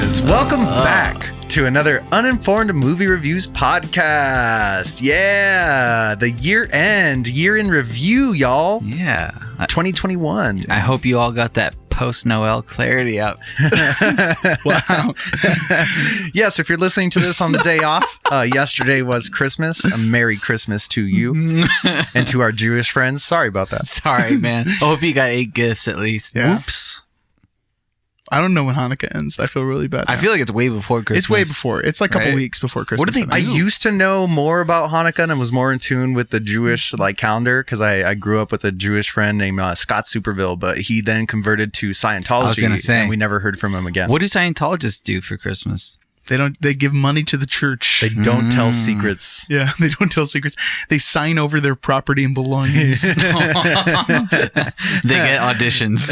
guys. Welcome back to another Uninformed Movie Reviews podcast. Yeah, the year in review, y'all. Yeah. 2021. I hope you all got that post-Noel clarity up. Wow. Yes, if you're listening to this on the day off, yesterday was Christmas. A Merry Christmas to you and to our Jewish friends. Sorry about that. Sorry, man. I hope you got 8 gifts at least. Yeah. Oops. I don't know when Hanukkah ends. I feel really bad now. I feel like it's way before Christmas. It's way before. It's like a couple Right? weeks before Christmas. What do they I used to know more about Hanukkah and was more in tune with the Jewish calendar because I grew up with a Jewish friend named Scott Superville, but he then converted to Scientology. I was gonna say. And we never heard from him again. What do Scientologists do for Christmas? They give money to the church. They don't tell secrets. Yeah, they don't tell secrets. They sign over their property and belongings. They get auditions.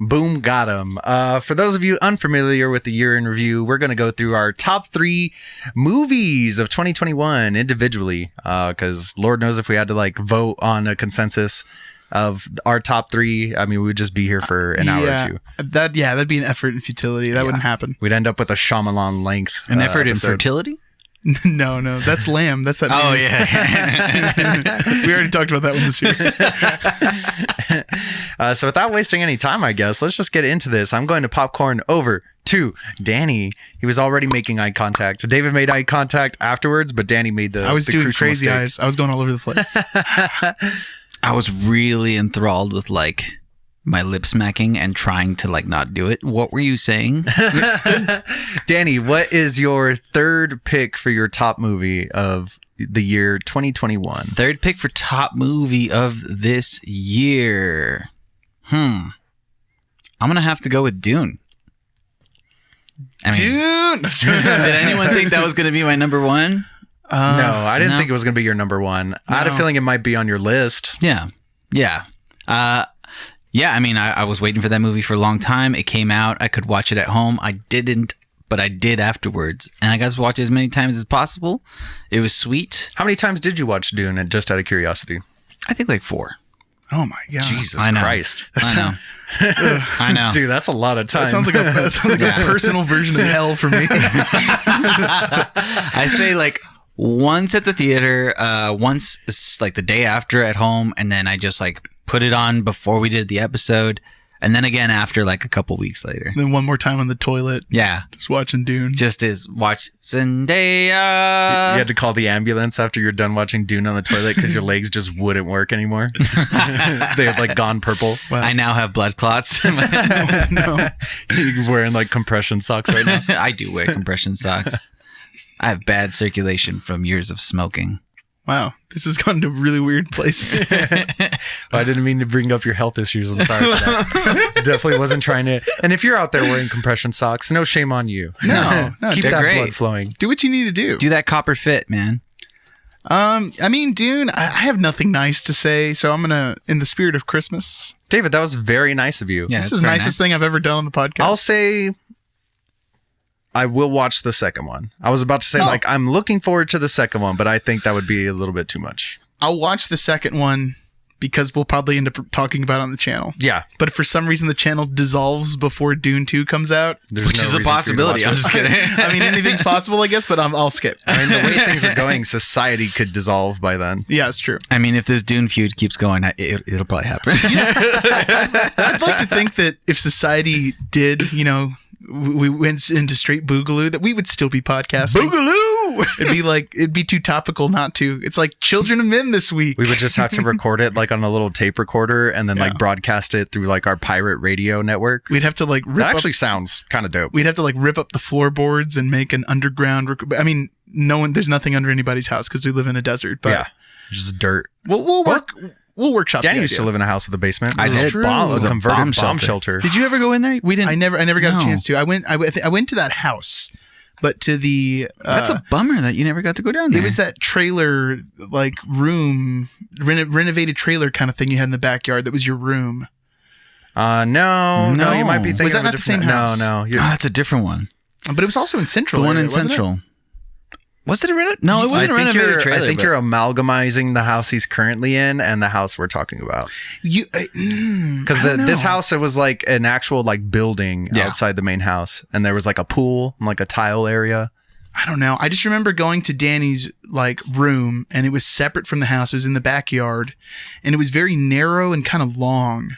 Boom, got him. For those of you unfamiliar with the year in review, we're going to go through our top 3 movies of 2021 individually, because Lord knows if we had to vote on a consensus of our top 3, I mean, we would just be here for an hour or two. That'd be an effort and futility. That wouldn't happen. We'd end up with a Shyamalan length. An effort in episode. fertility? No, that's Lamb. That's that. Oh, movie. yeah. We already talked about that one this year. So without wasting any time, I guess, let's just get into this. I'm going to popcorn over to Danny. He was already making eye contact. David made eye contact afterwards, but Danny made the I was the doing crucial crazy mistake. eyes. I was going all over the place. I was really enthralled with my lip smacking and trying to not do it. What were you saying? Danny, what is your third pick for your top movie of the year 2021? Third pick for top movie of this year. I'm going to have to go with Dune. I mean, Dude. did anyone think that was going to be my number 1? No, I didn't no. think it was going to be your number 1. I had a feeling it might be on your list. Yeah. I mean, I was waiting for that movie for a long time. It came out. I could watch it at home. I didn't, but I did afterwards. And I got to watch it as many times as possible. It was sweet. How many times did you watch Dune, just out of curiosity? I think 4. Oh my god. Jesus I know. Christ. I know. I know. Dude, that's a lot of time. That sounds like a personal version of hell for me. I say once at the theater, once the day after at home, and then I just put it on before we did the episode, and then again after a couple weeks later. Then one more time on the toilet. Yeah. Just watching Dune. Just as watch Zendaya. You had to call the ambulance after you're done watching Dune on the toilet because your legs just wouldn't work anymore. They had gone purple. Wow. I now have blood clots. No. You're wearing compression socks right now. I do wear compression socks. I have bad circulation from years of smoking. Wow. This has gone to a really weird place. I didn't mean to bring up your health issues. I'm sorry for that. Definitely wasn't trying to. And if you're out there wearing compression socks, no shame on you. No, Keep they're that great. blood flowing. Do what you need to do. Do that copper fit, man. I mean, Dune, I have nothing nice to say, so I'm going to, in the spirit of Christmas, David, that was very nice of you. Yeah, this it's is the very nicest nice. thing I've ever done on the podcast. I'll say I will watch the second one. I was about to say, I'm looking forward to the second one, but I think that would be a little bit too much. I'll watch the second one because we'll probably end up talking about it on the channel. Yeah. But if for some reason the channel dissolves before Dune 2 comes out, There's Which no is a reason for you to possibility. watch I'm it. just kidding. I mean, anything's possible, I guess, but I'll skip. I mean, the way things are going, society could dissolve by then. Yeah, it's true. I mean, if this Dune feud keeps going, it'll probably happen. I'd like to think that if society did, we went into straight boogaloo, that we would still be podcasting. Boogaloo! It'd be too topical not to. It's like Children of Men this week. We would just have to record it on a little tape recorder and then Yeah. broadcast it through our pirate radio network. We'd have to rip That up. actually sounds kind of dope. We'd have to rip up the floorboards and make an underground. I mean, there's nothing under anybody's house because we live in a desert. But Yeah. Just dirt. we'll work. We'll workshop. Danny the used to idea. live in a house with a basement. I It was did. a bomb, it was a Bomb converted bomb shelter. shelter. Did you ever go in there? We didn't. I never got No. a chance to. I went to that house, but to the. That's a bummer that you never got to go down there. It was that trailer, room, renovated trailer kind of thing you had in the backyard. That was your room. No, you might be thinking Was that of a not the same different- house? No. Oh, that's a different one. But it was also in Central. The one area, in wasn't it? Central. Was it a Reddit? No, it wasn't a renovated trailer. I think you're amalgamizing the house he's currently in and the house we're talking about. Because this house, it was like an actual like building outside the main house, and there was like a pool and like a tile area. I don't know. I just remember going to Danny's like room, and it was separate from the house. It was in the backyard, and it was very narrow and kind of long.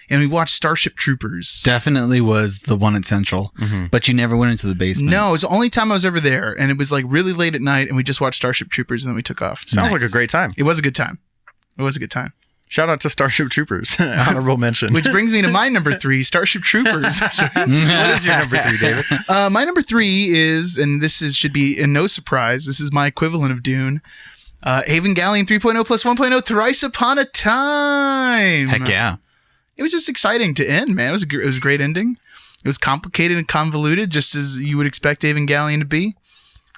And we watched Starship Troopers. Definitely was the one at Central, but you never went into the basement. No, it was the only time I was ever there, and it was like really late at night, and we just watched Starship Troopers, and then we took off. Sounds like a great time. It was a good time. It was a good time. Shout out to Starship Troopers. Honorable mention. Which brings me to my number 3, Starship Troopers. What is your number 3, David? My number 3 is, and should be in no surprise, this is my equivalent of Dune, Evangelion 3.0 plus 1.0 Thrice Upon a Time. Heck yeah. It was just exciting to end, man. It was a great ending. It was complicated and convoluted, just as you would expect Evangelion to be.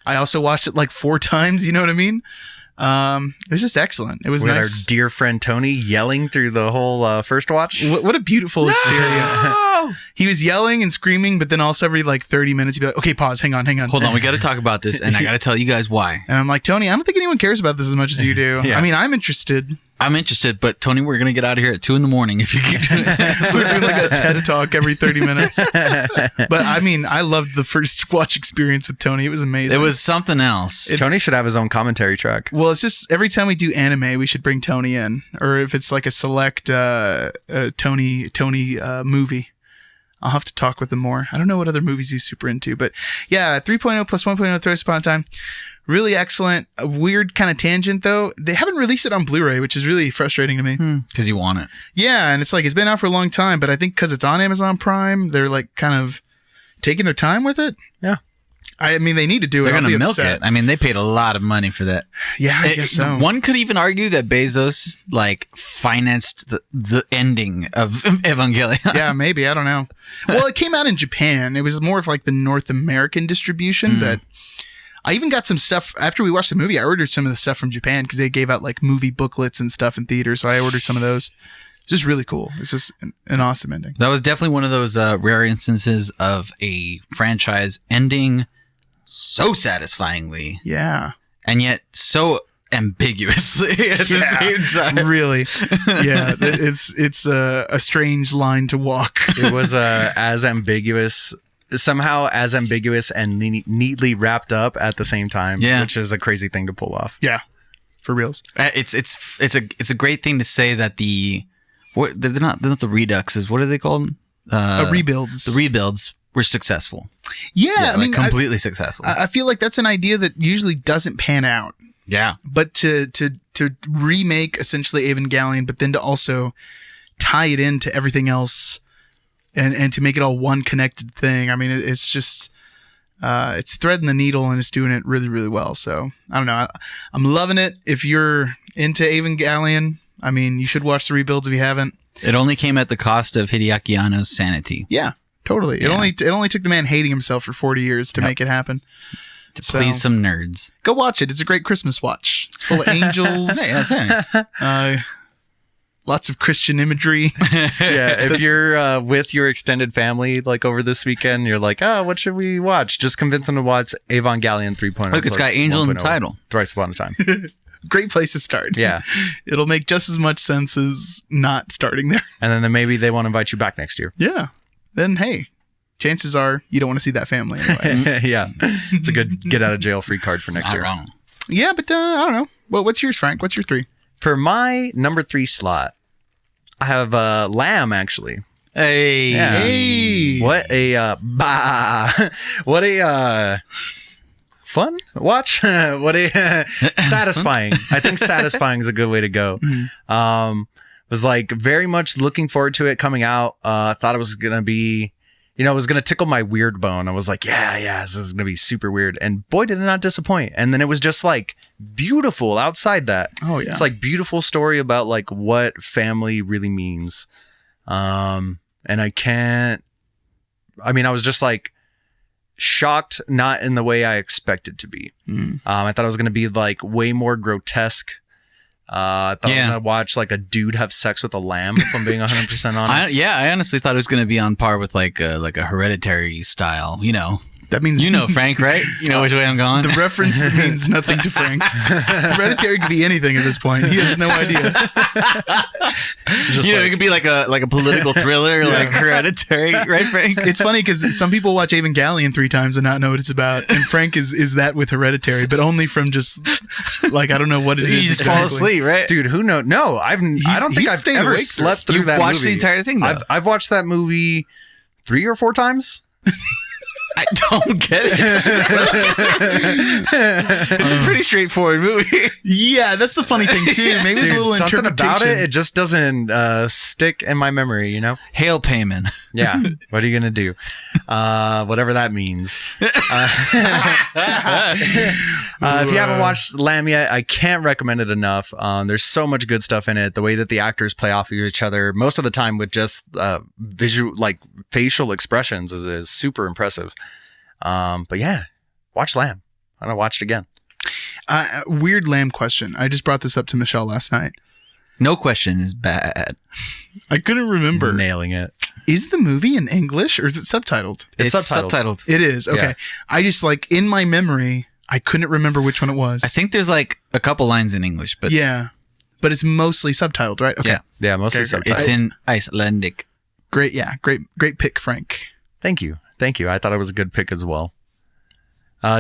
I also watched it like 4 times, you know what I mean? It was just excellent. It was With nice. our dear friend Tony yelling through the whole first watch. What a beautiful experience. He was yelling and screaming, but then also every like 30 minutes he'd be like, okay, pause, hang on. Hold on, we got to talk about this, and I got to tell you guys why. And I'm like, Tony, I don't think anyone cares about this as much as you do. Yeah. I mean, I'm interested. I'm interested, but Tony, we're going to get out of here at 2 a.m. if you keep doing it. We're doing like a TED talk every 30 minutes. But I mean, I loved the first watch experience with Tony. It was amazing. It was something else. Tony should have his own commentary track. Well, it's just every time we do anime, we should bring Tony in, or if it's like a select Tony movie. I'll have to talk with him more. I don't know what other movies he's super into, but yeah, 3.0 plus 1.0 Thrice Upon a Time. Really excellent. A weird kind of tangent, though. They haven't released it on Blu-ray, which is really frustrating to me. Because you want it. Yeah, and it's like, it's been out for a long time, but I think because it's on Amazon Prime, they're like kind of taking their time with it. Yeah. I mean, they need to do it. They're going to milk upset. it. I mean, they paid a lot of money for that. Yeah, I guess so. One could even argue that Bezos like financed the ending of Evangelion. Yeah, maybe. I don't know. Well, it came out in Japan. It was more of like the North American distribution, but I even got some stuff after we watched the movie. I ordered some of the stuff from Japan because they gave out like movie booklets and stuff in theaters. So I ordered some of those. It's just really cool. It's just an awesome ending. That was definitely one of those rare instances of a franchise ending so satisfyingly. Yeah. And yet so ambiguously at the same time. Really. Yeah. It's a strange line to walk. It was somehow as ambiguous and neatly wrapped up at the same time, which is a crazy thing to pull off. Yeah. For reals. It's a great thing to say that they're not the Reduxes. What are they called? Rebuilds. The rebuilds were successful. Yeah, I mean, completely successful. I feel like that's an idea that usually doesn't pan out. Yeah. But to remake essentially Evangelion, but then to also tie it into everything else and to make it all one connected thing. I mean, it's just it's threading the needle and it's doing it really, really well. So I don't know. I'm loving it. If you're into Evangelion, I mean, you should watch the rebuilds if you haven't. It only came at the cost of Hideaki Anno's sanity. Yeah. Totally. Yeah. It only took the man hating himself for 40 years to make it happen. To please some nerds. Go watch it. It's a great Christmas watch. It's full of angels. Lots of Christian imagery. Yeah, if you're with your extended family like over this weekend, you're like, what should we watch? Just convince them to watch Evangelion 3.0. Look, it's got Angel in the title. Thrice Upon a Time. Great place to start. Yeah. It'll make just as much sense as not starting there. And then maybe they won't invite you back next year. Yeah. Then, hey, chances are you don't want to see that family anyways. Yeah. It's a good get out of jail free card for next year. Not wrong. Yeah, but I don't know. Well, what's yours, Frank? What's your 3? For my number 3 slot, I have Lamb, actually. Hey. Yeah. Hey. What a fun watch. What a satisfying. I think satisfying is a good way to go. Was like very much looking forward to it coming out. Thought it was gonna be, it was gonna tickle my weird bone. I was like, yeah, this is gonna be super weird. And boy, did it not disappoint. And then it was just like beautiful outside that. Oh yeah. It's like beautiful story about like what family really means. And I was just like shocked, not in the way I expected to be. I thought it was going to be like way more grotesque. I thought I was going to watch like a dude have sex with a lamb, if I'm being 100% honest. I honestly thought it was going to be on par with like a Hereditary style, That means You know Frank, right? You know which way I'm going. the reference means nothing to Frank. Hereditary could be anything at this point. He has no idea. It could be like a political thriller, like Hereditary, right, Frank? It's funny because some people watch Evangelion 3 times and not know what it's about, and Frank is that with Hereditary, but only from just like I don't know what it You is. just fall asleep, right? Dude, who knows? No, I don't think I've stayed ever awake slept through You've that watched movie. the entire thing, though. I've watched that movie 3 or 4 times. I don't get it. It's a pretty straightforward movie. Yeah, that's the funny thing too. Maybe it's a Dude, little something interpretation. about it just doesn't stick in my memory, you know? Hail payment. Yeah. What are you going to do? Whatever that means. If you haven't watched Lamb yet, I can't recommend it enough. There's so much good stuff in it. The way that the actors play off of each other, most of the time with just visual, like facial expressions is super impressive. But yeah, watch Lamb. I'm going to watch it again. Weird Lamb question. I just brought this up to Michelle last night. No question is bad. I couldn't remember. Nailing it. Is the movie in English or is it subtitled? It's subtitled. It is. Okay. Yeah. I just like in my memory, I couldn't remember which one it was. I think there's like a couple lines in English, but yeah. But it's mostly subtitled, right? Okay. Yeah. Yeah, mostly Okay, subtitled. it's in Icelandic. Great. Yeah. Great pick, Frank. Thank you. I thought it was a good pick as well.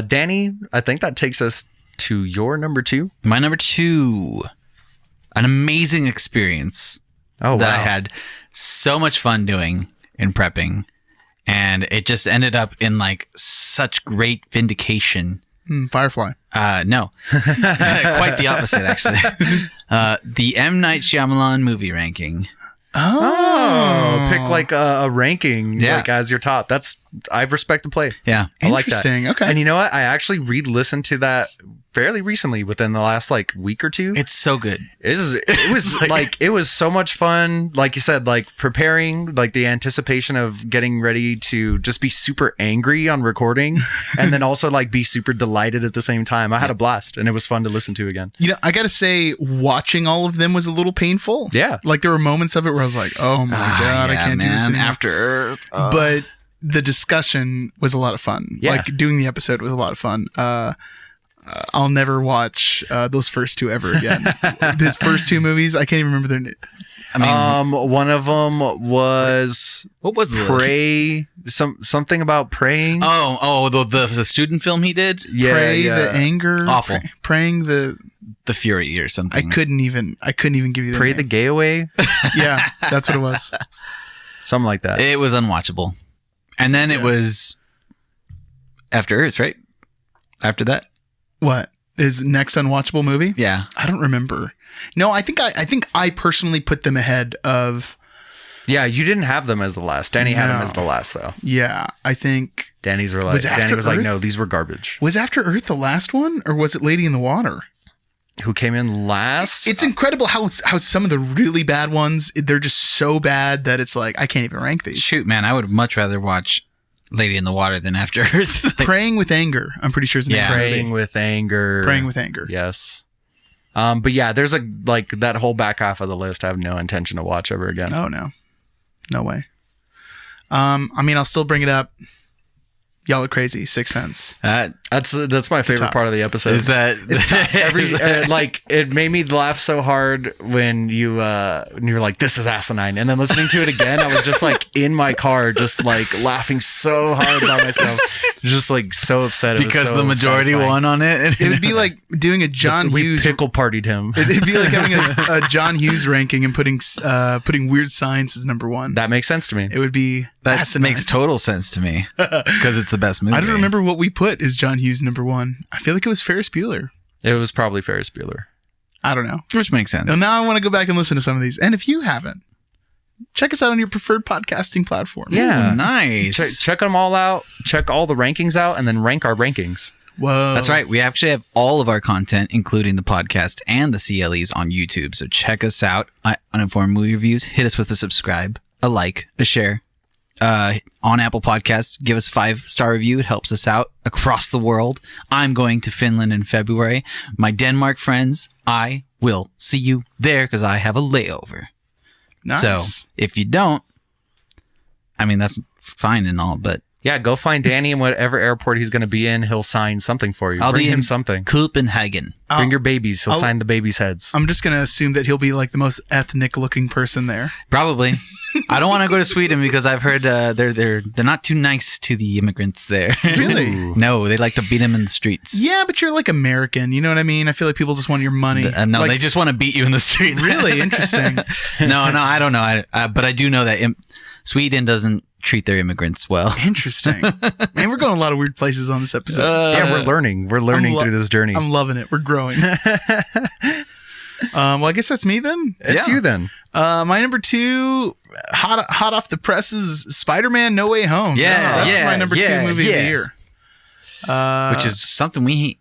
Danny, I think that takes us to your number 2. My number 2, an amazing experience Oh, that wow. I had so much fun doing in prepping, and it just ended up in like such great vindication. Firefly. No, quite the opposite actually. The M. Night Shyamalan movie ranking. Oh, pick like a ranking Yeah. like as your top. I respect the play. Yeah, I like that. Interesting. Okay. And you know what? I actually re-listened to that fairly recently, within the last like week or two. it's so good. It was like it was so much fun. Like you said, like preparing, like the anticipation of getting ready to just be super angry on recording, and then also like be super delighted at the same time. I had a blast, and it was fun to listen to again. You know, I gotta say, watching all of them was a little painful. Yeah. Like there were moments of it where I was like, "Oh my god, I yeah, can't do this man. anymore." After Earth. But the discussion was a lot of fun. Yeah. Like doing the episode was a lot of fun. I'll never watch those first 2 ever again. These first 2 movies, I can't even remember their name. I mean, One of them was what was the list? pray. Something about praying. Oh, the student film he did, Yeah, Pray yeah. the anger. Awful. Praying the. The Fury or I something. couldn't even give you the Pray the name. gay away. Yeah, that's what it was. Something like that. It was unwatchable, and then it was After Earth, right? After that, What is next unwatchable movie? yeah. I don't remember. No, I think I personally put them ahead of. Yeah, you didn't have them as the last. Danny had them No. as the last, though. Yeah, I think Danny was like, After no, Earth? these were garbage. was After Earth the last one, or was it Lady in the Water? Who came in last? It's incredible how some of the really bad ones, they're just so bad that it's like I can't even rank these. Shoot, man, I would much rather watch Lady in the Water than After Earth. Praying with Anger, I'm pretty sure is the name Yeah. of the movie. Praying with anger. Praying with Anger. Yes. But yeah, there's that whole back half of the list I have no intention to watch ever again. Oh no way. I mean, I'll still bring it up. Y'all are crazy. 6th Sense. That's my favorite top. part of the episode. Is that Every like it made me laugh so hard when you're like, this is asinine, and then listening to it again, I was just like in my car just like laughing so hard by myself, just like so upset. It was because so the majority satisfying. won on it? It would be like doing a John We Hughes. pickle partied him. It'd be like having a John Hughes ranking and putting Weird Science as number 1. That makes sense to me. It would be That asinine. makes total sense to me because it's the best movie. I don't remember what we put as John Hughes number 1. I feel like it was Ferris Bueller. It was probably Ferris Bueller. I don't know. Which makes sense. Well, now I want to go back and listen to some of these. And if you haven't, check us out on your preferred podcasting platform. Yeah. Ooh, nice. Check them all out. Check all the rankings out, and then rank our rankings. Whoa. That's right. We actually have all of our content, including the podcast and the CLEs, on YouTube. So check us out at Uninformed Movie Reviews. Hit us with a subscribe, a like, a share. On Apple Podcasts, give us a 5-star review. It helps us out across the world. I'm going to Finland in February. My Denmark friends, I will see you there because I have a layover. Nice. So if you don't, I mean, that's fine and all, but Yeah, go find Danny in whatever airport he's going to be in. He'll sign something for you. I'll Bring be him in something. Copenhagen. Bring your babies. He'll sign the babies' heads. I'm just gonna assume that he'll be like the most ethnic looking person there. Probably. I don't want to go to Sweden because I've heard they're not too nice to the immigrants there. Really? No, they like to beat them in the streets. Yeah, but you're like American. You know what I mean? I feel like people just want your money. No, Like, they just want to beat you in the streets. really interesting. No, I don't know. But I do know that Sweden doesn't treat their immigrants well. Interesting. Man, we're going a lot of weird places on this episode. Yeah, we're learning. We're learning through this journey. I'm loving it. We're growing. Well, I guess that's me then. It's you then. My number 2, hot off the presses, Spider-Man: No Way Home. That's my number 2 movie of the year. Which is something we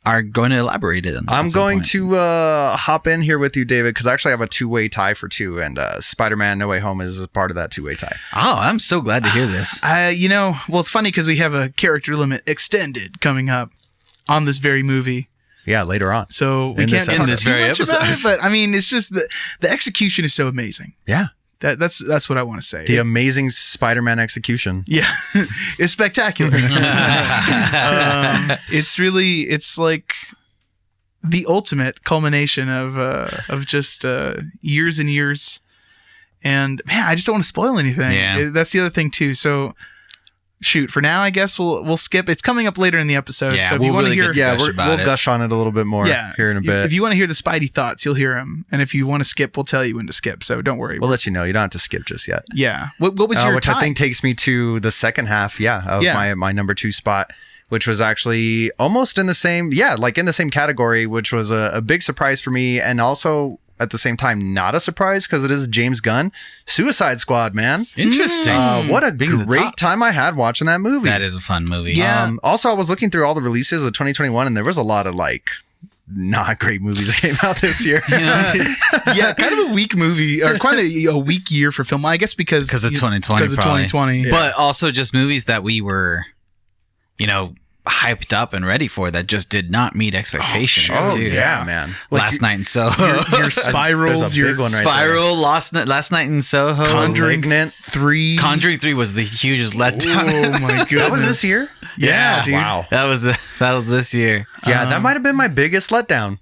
are going to elaborate on. I'm going to hop in here with you, David, because I actually have a 2-way tie for 2, and Spider-Man: No Way Home is a part of that 2-way tie. Oh, I'm so glad to hear this. Well, it's funny because we have a character limit extended coming up on this very movie. Yeah, later on. So we In can't this talk episode. too much about it, episode. but I mean, it's just the execution is so amazing. Yeah. That's what I want to say. The amazing Spider-Man execution. Yeah, it's spectacular. It's like the ultimate culmination of just years and years. And man, I just don't want to spoil anything. Yeah. That's the other thing too. So shoot, for now, I guess we'll skip. It's coming up later in the episode. Yeah, so if we'll you want to really hear, get to gush about we'll it. gush on it a little bit more here in a bit. If you want to hear the Spidey thoughts, you'll hear them. And if you want to skip, we'll tell you when to skip. So don't worry. We'll let you know. You don't have to skip just yet. Yeah. What was your which tie? I think takes me to the second half, of my number 2 spot, which was actually almost in the same, in the same category, which was a big surprise for me, and also at the same time not a surprise because it is James Gunn. Suicide Squad, man. Interesting. What a Being the great top. time I had watching that movie. That is a fun movie. Yeah. Also, I was looking through all the releases of 2021, and there was a lot of not great movies that came out this year. Yeah, kind of a weak movie, or quite a weak year for film. I guess because Because of 2020. Because of probably. 2020. But also just movies that we were, hyped up and ready for that just did not meet expectations. Oh, too. yeah, man. Last Night in Soho. your spirals, There's a your big one right Spiral, Last Night in Soho. Conjuring Malignant. 3. Conjuring 3 was the hugest letdown. Oh my goodness. That was this year? Yeah, dude. Wow. That was this year. Yeah, that might have been my biggest letdown.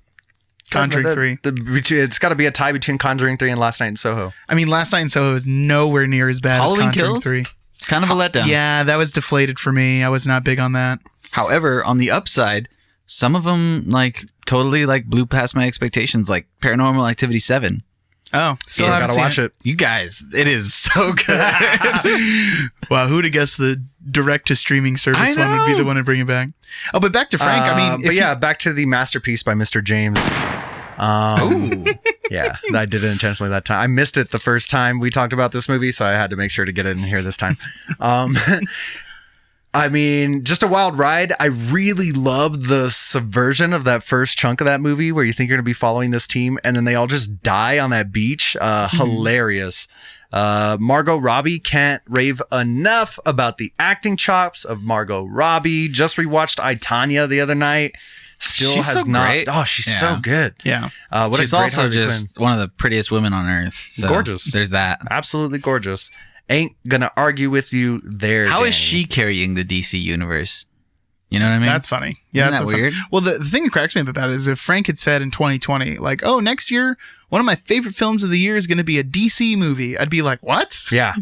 Conjuring 3. It's got to be a tie between Conjuring 3 and Last Night in Soho. I mean, Last Night in Soho is nowhere near as bad Halloween as Conjuring Kills? 3. Kind of a letdown. Yeah, that was deflated for me. I was not big on that. However, on the upside, some of them totally blew past my expectations, like Paranormal Activity 7. Oh, still So I haven't gotta seen watch it. You guys, it is so good. Wow, who'd have guessed the direct-to-streaming service I one would be know. the one to bring it back? Oh, but back to Frank. I mean, back to the masterpiece by Mr. James. Yeah, I did it intentionally that time. I missed it the first time we talked about this movie, so I had to make sure to get it in here this time. I mean, just a wild ride. I really loved the subversion of that first chunk of that movie where you think you're going to be following this team and then they all just die on that beach. Hilarious. Margot Robbie, can't rave enough about the acting chops of Margot Robbie. Just rewatched I, Tonya the other night. Still She's has so not. great. Oh, she's so Yeah. good. yeah. What She's a great also Harley just Quinn. one of the prettiest women on earth. So Gorgeous. There's that. Absolutely gorgeous. Ain't gonna argue with you there. How is Danny. she carrying the DC universe? You know what I mean? That's funny. Yeah, Isn't that's that so fun. weird? Well, the thing that cracks me up about it is if Frank had said in 2020, next year, one of my favorite films of the year is going to be a DC movie, I'd be like, what? Yeah.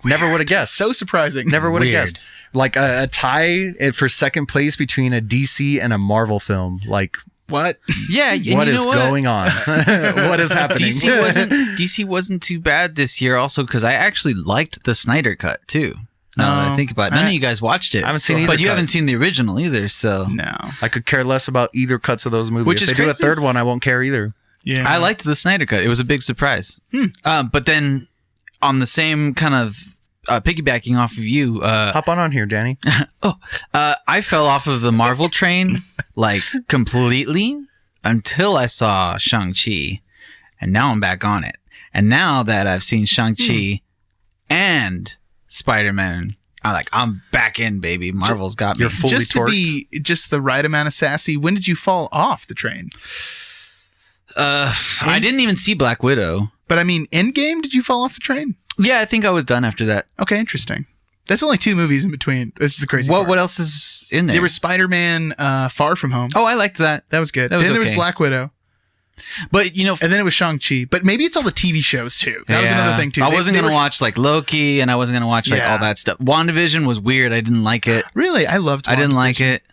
Never would have guessed. So surprising. Never would have Weird. guessed. Like a tie for second place between a DC and a Marvel film. Like, What? Yeah. And what you is know what? going on? What is happening? DC wasn't too bad this year. Also, because I actually liked the Snyder cut too. Now that I think about it, none of you guys watched it. I haven't seen either but you cut. haven't seen the original either. So No. I could care less about either cuts of those movies. Which if is they do a crazy. third one, I won't care either. Yeah. I liked the Snyder cut. It was a big surprise. But then on the same kind of piggybacking off of you, Hop on here, Danny. I fell off of the Marvel train completely until I saw Shang-Chi, and now I'm back on it. And now that I've seen Shang-Chi and Spider-Man, I'm back in, baby. Marvel's got me. You're fully just to torqued. be just the right amount of sassy, when did you fall off the train? I didn't even see Black Widow. But I mean, Endgame, did you fall off the train? Yeah, I think I was done after that. Okay, interesting. That's only 2 movies in between. This is the crazy part. What else is in there? There was Spider-Man Far From Home. Oh, I liked that. That was good. That was Then there was okay. Black Widow. But, you know, And then it was Shang-Chi. But maybe it's all the TV shows, too. That was another thing, too. I wasn't going to watch, like, Loki, and I wasn't going to watch, like, all that stuff. WandaVision was weird. I didn't like it. Really? I loved I didn't like WandaVision. it.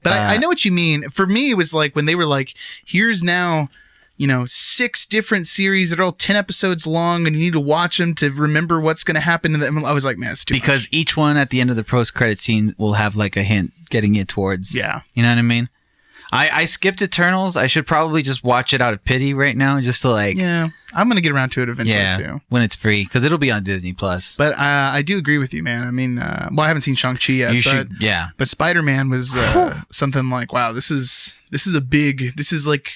But I know what you mean. For me, it was like when they were like, here's now, 6 different series that are all 10 episodes long, and you need to watch them to remember what's going to happen to them. I was like, man, it's too Because much. each one at the end of the post-credit scene will have, like, a hint getting you towards... Yeah. You know what I mean? I skipped Eternals. I should probably just watch it out of pity right now, just to, like... Yeah. I'm going to get around to it eventually, too. When it's free, because it'll be on Disney+. But I do agree with you, man. I mean, I haven't seen Shang-Chi yet. You should, yeah. But Spider-Man was something like, wow, this is like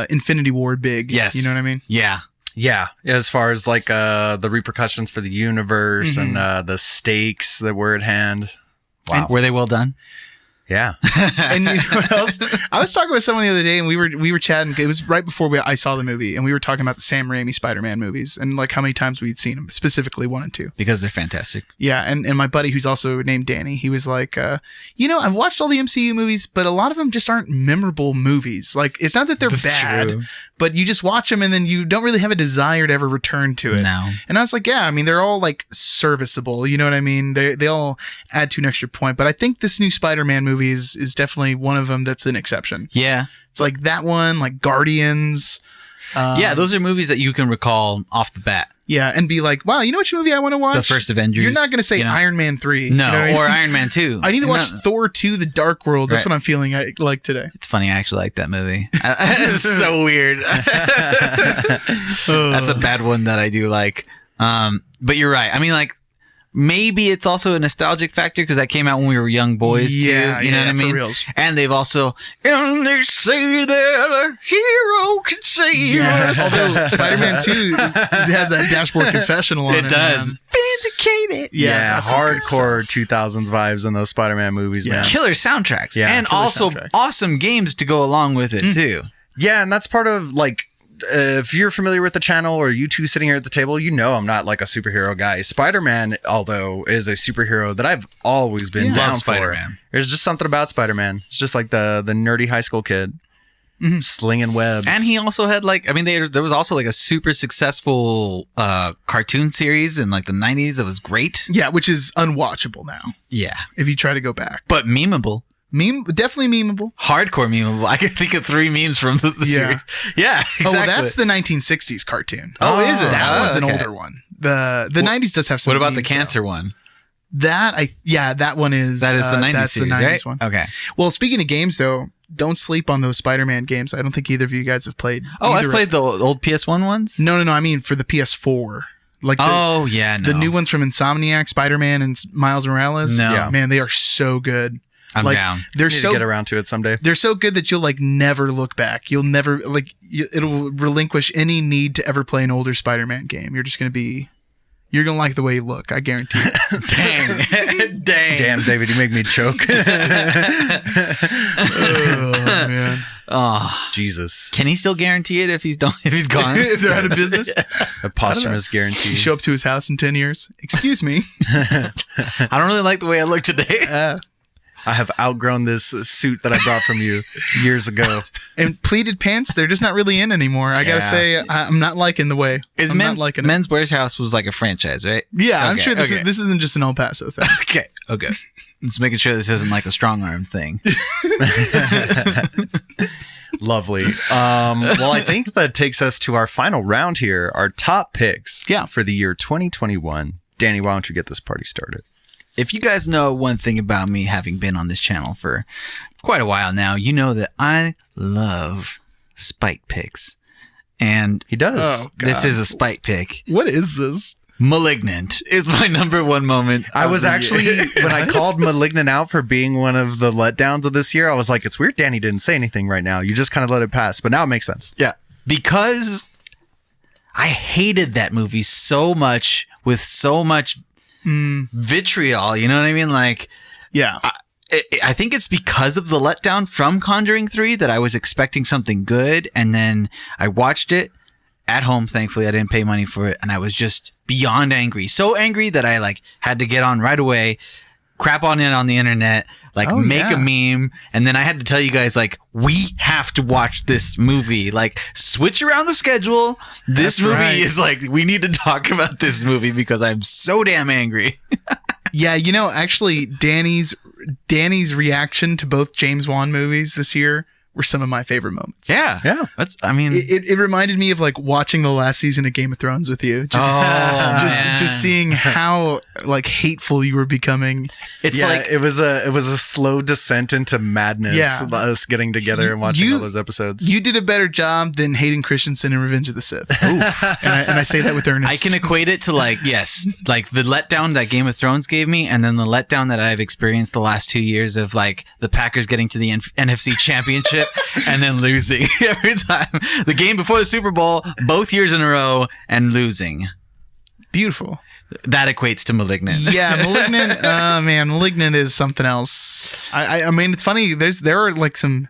Infinity War big. Yes. You know what I mean? Yeah. Yeah, as far as like the repercussions for the universe and the stakes that were at hand. Wow. Were they well done? Yeah. And you know what else? I was talking with someone the other day, and we were chatting. It was right before I saw the movie, and we were talking about the Sam Raimi Spider-Man movies and like how many times we'd seen them, specifically 1 and 2. Because they're fantastic. Yeah, and my buddy, who's also named Danny, he was like, I've watched all the MCU movies, but a lot of them just aren't memorable movies. Like, it's not that they're bad, true. but you just watch them and then you don't really have a desire to ever return to it. No. And I was like, yeah, I mean, they're all like serviceable. You know what I mean? They all add to an extra point. But I think this new Spider-Man movie is definitely one of them that's an exception. Yeah. It's like that one, like Guardians. Yeah, those are movies that you can recall off the bat. Yeah, and be like, wow, you know which movie I want to watch? The first Avengers. You're not going to say Iron Man 3. No, you know what I mean? or Iron Man 2. I need to watch Thor 2, The Dark World. That's Right. what I'm feeling like today. It's funny, I actually like that movie. It's so weird. That's a bad one that I do like. But you're right. I mean, like, maybe it's also a nostalgic factor because that came out when we were young boys, too. You know what I mean? For reals. And they've also, and they say that a hero can save us. Although Spider-Man 2 has that dashboard confessional on it. It does. Vindicated. Yeah, that's some good hardcore 2000s vibes in those Spider-Man movies, man. Killer soundtracks. Yeah, and killer also soundtracks. awesome games to go along with it, too. Yeah, and that's part of like if you're familiar with the channel or you two sitting here at the table, you know I'm not like a superhero guy. Spider-Man, although, is a superhero that I've always been down Love for. Spider-Man. There's just something about Spider-Man. It's just like the nerdy high school kid slinging webs. And he also had like, I mean, there was also like a super successful cartoon series in like the 90s that was great. Yeah, which is unwatchable now Yeah. if you try to go back. But memeable. Definitely memeable. Hardcore memeable. I can think of 3 memes from the series. Yeah, exactly. Oh, well, that's the 1960s cartoon. Oh, is it? That one's an okay. older one. The 90s does have some. What about the memes, cancer though. one? That one is. That is the 90s that's series, the 90s right? one. Okay. Well, speaking of games, though, don't sleep on those Spider-Man games. I don't think either of you guys have played. Oh, I've either played the old PS1 ones? No. I mean for the PS4. Like Yeah, no. the new ones from Insomniac, Spider-Man and Miles Morales. No. Yeah. Man, they are so good. I'm like, down. They're Need to so get around to it someday. They're so good that you'll like never look back. You'll never it'll relinquish any need to ever play an older Spider-Man game. You're gonna like the way you look. I guarantee it. Dang. Damn, David, you make me choke. Oh man. Oh, Jesus. can he still guarantee it if he's gone? If they're out of business, A posthumous guarantee. you show up to his house in 10 years. Excuse me. I don't really like the way I look today. I have outgrown this suit that I brought from you years ago. And pleated pants, they're just not really in anymore. I gotta Yeah. say, I'm not liking the way. I'm not liking it. Men's Warehouse was like a franchise, right? Yeah, I'm Okay, sure this okay. isn't just an El Paso thing. Okay. Just making sure this isn't like a strong arm thing. Lovely. Well, I think that takes us to our final round here, our top picks for the year 2021. Danny, why don't you get this party started? If you guys know one thing about me, having been on this channel for quite a while now, you know that I love spite picks. And He does. Oh, this God. is a spite pick. What is this? Malignant is my number one moment. I of was the actually, year. when I called Malignant out for being one of the letdowns of this year, I was like, it's weird Danny didn't say anything right now. You just kind of let it pass. But now it makes sense. Yeah. Because I hated that movie so much with so much vitriol. You know what I mean? Like, Yeah. I think it's because of the letdown from Conjuring 3 that I was expecting something good. And then I watched it at home. Thankfully, I didn't pay money for it, and I was just beyond angry. So angry that I like had to get on right away, crap on it on the internet, like make a meme, and then I had to tell you guys like we have to watch this movie. Like switch around the schedule. This movie is like we need to talk about this movie because I'm so damn angry. Yeah, you know, actually, Danny's reaction to both James Wan movies this year were some of my favorite moments. Yeah. That's. I mean, it reminded me of like watching the last season of Game of Thrones with you. Just seeing how like hateful you were becoming. It's like it was a slow descent into madness. Yeah. Us getting together and watching all those episodes. You did a better job than Hayden Christensen in Revenge of the Sith. and I say that with earnest. I can equate it to like like the letdown that Game of Thrones gave me, and then the letdown that I've experienced the last 2 years of like the Packers getting to the NFC Championship. And then losing every time. The game before the Super Bowl, both years in a row, and losing. Beautiful. That equates to Malignant. Yeah, Malignant. Man, Malignant is something else. I mean, it's funny. There are like some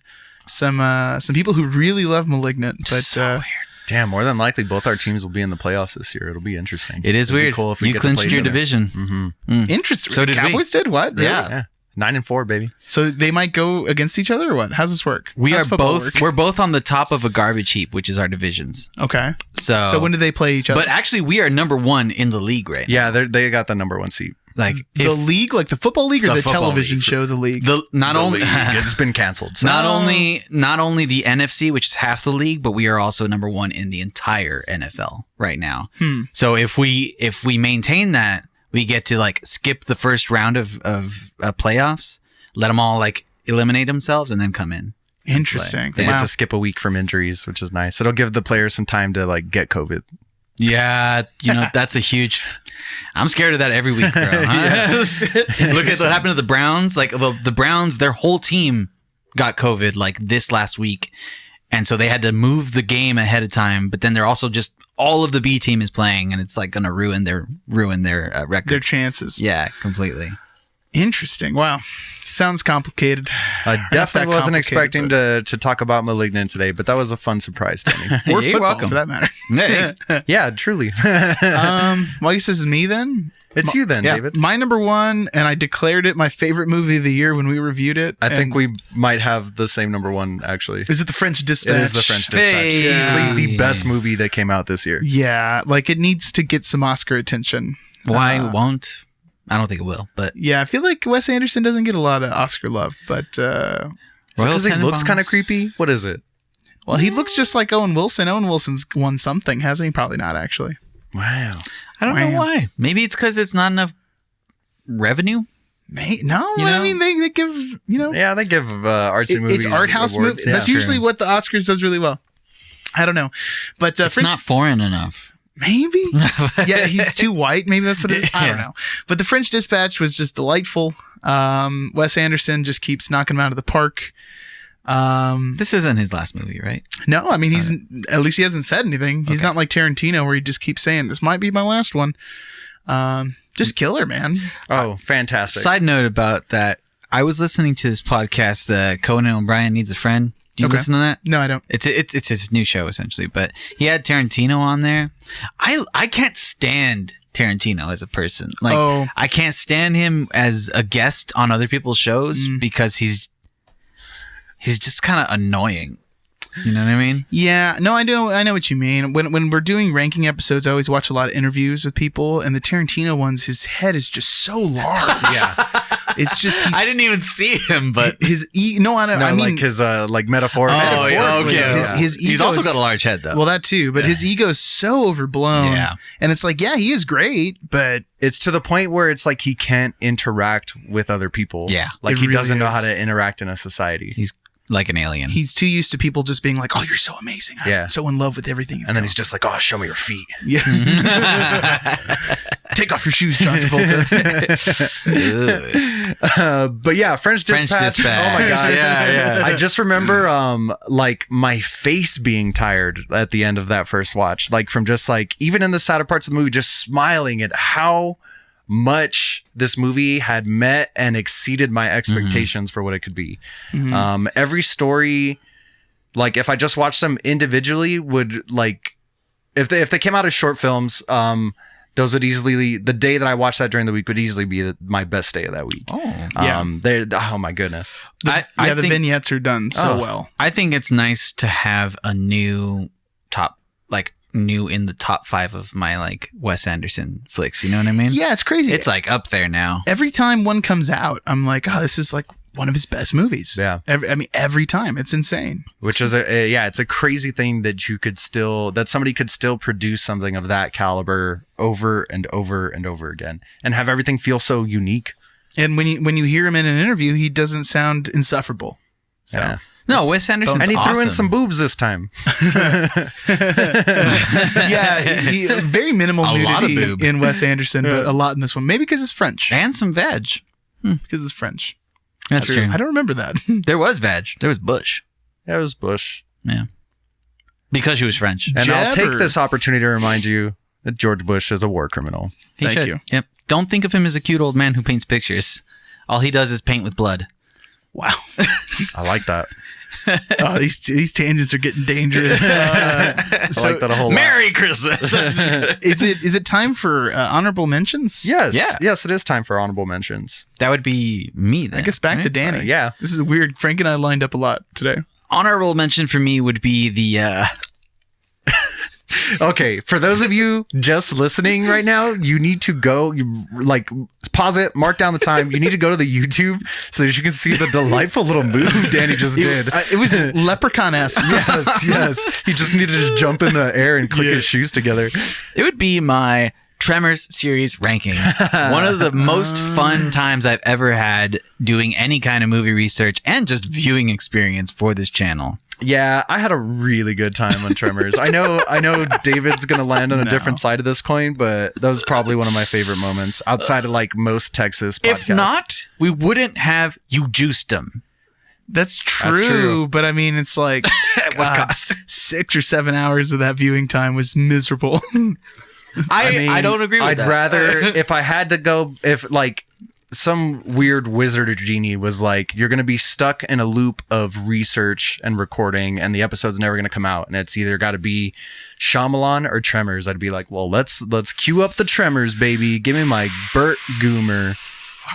people who really love Malignant, but so weird. Damn, more than likely, both our teams will be in the playoffs this year. It'll be interesting. It is weird. Cool if we you get to clinched play your together. division. Interesting. So did Cowboys did what? Really? Yeah. 9-4, baby. So they might go against each other, or what? How's this work? We How's are football both. work? We're both on the top of a garbage heap, which is our divisions. Okay. So when do they play each other? But actually, we are number one in the league right Yeah, they got the number one seat. Like the league, like the football league, or the football television league. show, the league. It's been canceled. So. Not only the NFC, which is half the league, but we are also number one in the entire NFL right now. So if we maintain that, we get to like skip the first round of playoffs, let them all like eliminate themselves, and then come in. Interesting. They get to skip a week from injuries, which is nice. It'll give the players some time to like get COVID. Yeah, that's a huge. I'm scared of that every week, bro. Huh? Look at what happened to the Browns. Like the Browns, their whole team got COVID like this last week, and so they had to move the game ahead of time. But then they're also just all of the B team is playing, and it's like going to ruin their record, their chances. Yeah, completely. Interesting. Wow. Sounds complicated. I definitely wasn't expecting to talk about Malignant today, but that was a fun surprise, Danny. Or You're football, welcome. for that matter. Hey. Yeah, truly. Well, I guess this is me then. It's you then, Yeah. David. My number one, and I declared it my favorite movie of the year when we reviewed it. I think and we might have the same number one, actually. Is it The French Dispatch? It is The French Dispatch. Hey. Easily the best movie that came out this year. Yeah, like it needs to get some Oscar attention. Why won't? I don't think it will, but Yeah, I feel like Wes Anderson doesn't get a lot of Oscar love, but Because he looks kind of creepy? What is it? well, he looks just like Owen Wilson. Owen Wilson's won something, hasn't he? Probably not, actually. Wow. I don't know Wow. why. Maybe it's because it's not enough revenue. No, You I know? mean they give Yeah, they give artsy movies it's art house awards. movies. Yeah. That's usually what the Oscars does really well. I don't know, but It's French not foreign enough. maybe. Yeah, he's too white. Maybe that's what it is. I don't Yeah. know. But The French Dispatch was just delightful. Wes Anderson just keeps knocking him out of the park. This isn't his last movie, right? No, I mean he's at least he hasn't said anything. He's not like Tarantino where he just keeps saying this might be my last one. Just killer, man. Oh, fantastic. Side note about that. I was listening to this podcast, Conan O'Brien Needs a Friend. Do you Okay. listen to that? No, I don't. It's his new show essentially, but he had Tarantino on there. I can't stand Tarantino as a person. Like Oh. I can't stand him as a guest on other people's shows because he's just kind of annoying. You know what I mean? Yeah, no, I know what you mean. When we're doing ranking episodes, I always watch a lot of interviews with people, and the Tarantino ones, his head is just so large. Yeah. It's just I didn't even see him, but his no, I don't. No, I mean, like his like metaphor. oh, yeah, okay. His He's ego also is- got a large head though. well, that too, but his ego is so overblown. Yeah. And it's like, yeah, he is great, but It's to the point where it's like he can't interact with other people. Yeah. Like It he doesn't really know how is. to interact in a society. He's like an alien. he's too used to people just being like, "Oh, you're so amazing. I'm Yeah. so in love with everything." You've And then done." he's just like, oh, show me your feet. yeah. Take off your shoes, John Travolta. But yeah, French Dispatch. Oh my God. Yeah. I just remember like my face being tired at the end of that first watch. Like from just like, even in the sadder parts of the movie, just smiling at how much this movie had met and exceeded my expectations for what it could be. Every story, like if I just watched them individually, would like if they came out as short films, those would easily, the day that I watched that during the week would easily be my best day of that week. Oh, yeah. Oh my goodness. The vignettes are done so well. I think it's nice to have a new in the top 5 of my like Wes Anderson flicks. You know what I mean? Yeah, it's crazy. It's like up there now. Every time one comes out, I'm like, oh, this is like one of his best movies. Yeah. Every time. It's insane. Which is it's a crazy thing that somebody could still produce something of that caliber over and over and over again and have everything feel so unique. And when you hear him in an interview, he doesn't sound insufferable. So. Yeah. No, Wes Anderson's and he awesome. threw in some boobs this time. Yeah, very minimal A lot of nudity boob. in Wes Anderson, but a lot in this one. Maybe because it's French. And some veg. Because it's French. That's true. I don't remember that. There was veg. There was bush. That was Bush. Yeah. Because she was French. And I'll take Jabber. this opportunity to remind you that George Bush is a war criminal. He Thank should. you. Yep. Don't think of him as a cute old man who paints pictures. All he does is paint with blood. Wow. I like that. Oh, these tangents are getting dangerous. I like that a whole lot. Merry Christmas. Is it time for honorable mentions? Yes. Yeah. Yes, it is time for honorable mentions. That would be me then. I guess back to right? Danny. Yeah. This is weird. Frank and I lined up a lot today. Honorable mention for me would be the Okay, for those of you just listening right now, you need to go, pause it, mark down the time. You need to go to the YouTube so that you can see the delightful little move Danny just did. It was leprechaun-esque. Yes. He just needed to jump in the air and click his shoes together. it would be my Tremors series ranking. One of the most fun times I've ever had doing any kind of movie research and just viewing experience for this channel. Yeah, I had a really good time on Tremors. I know David's going to land on a different side of this coin, but that was probably one of my favorite moments outside of like most Texas podcasts. If not, we wouldn't have You Juiced Them. That's true, That's true. but I mean, it's like At what cost? 6 or 7 hours of that viewing time was miserable. I don't agree with I'd that. rather, if I had to go, if like some weird wizard or genie was like, you're going to be stuck in a loop of research and recording and the episode's never going to come out and it's either got to be Shyamalan or Tremors, I'd be like, well, let's cue up the Tremors, baby. Give me my Burt Goomer.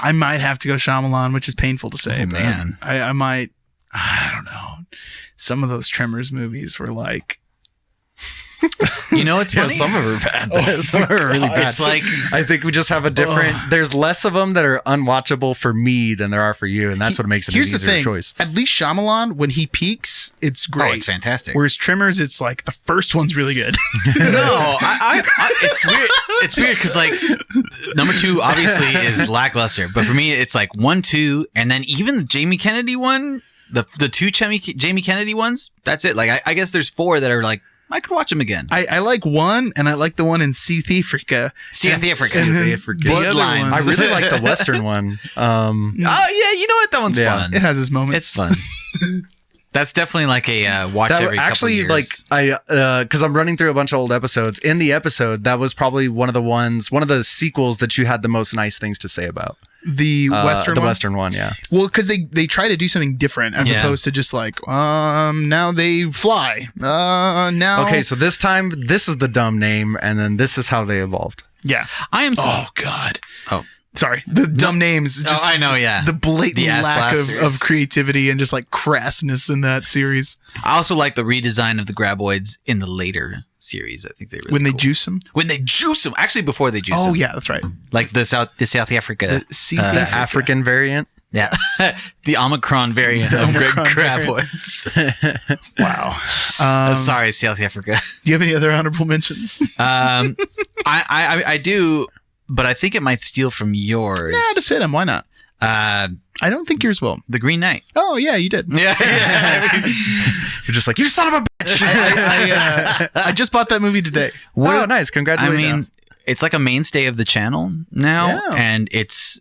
I might have to go Shyamalan, which is painful to say. Oh, but man. I might. I don't know. Some of those Tremors movies were like. You know, it's Yeah, funny. some of them are bad. But some of them are really bad. It's like I think we just have a different. There's less of them that are unwatchable for me than there are for you, and that's what makes it an Here's the easier thing. choice. At least Shyamalan, when he peaks, it's great. oh, it's fantastic. Whereas Tremors, it's like the first one's really good. No, I it's weird. It's weird because like number 2 obviously is lackluster, but for me it's like 1, 2, and then even the Jamie Kennedy one, the 2 Jamie Kennedy ones. That's it. Like I guess there's 4 that are like I could watch them again. I like one, and I like the one in South Africa. South Africa. And then Africa. the other Bloodlines. ones- I really like the Western one. Oh yeah, you know what? That one's Yeah. fun. It has its moments. It's fun. That's definitely like a watch That every actually, couple years. because I'm running through a bunch of old episodes. In the episode, that was probably one of the sequels that you had the most nice things to say about. the Western the one. Western one, yeah. Well, because they try to do something different as Yeah. opposed to just like now they fly. Now Okay, so this time, this is the dumb name, and then this is how they evolved. yeah. I am so. Oh God. Oh. Sorry. The dumb names. Just I know. Yeah. the blatant The ass lack blasters. of creativity and just like crassness in that series. I also like the redesign of the graboids in the later series. I think they really When they cool. juice them. when they juice them. Actually, before they juice Oh them. yeah, that's right. Like the South Africa. South The Africa. African variant. Yeah, the Omicron variant of Omicron graboids. Wow. Sorry, South Africa. Do you have any other honorable mentions? I do, but I think it might steal from yours. Nah, just hit him. Why not? I don't think yours will. The Green Knight. Oh yeah, you did. Yeah. You're just like, you son of a bitch. I just bought that movie today. Oh, nice. I Congratulations. mean, it's like a mainstay of the channel now, Yeah. and it's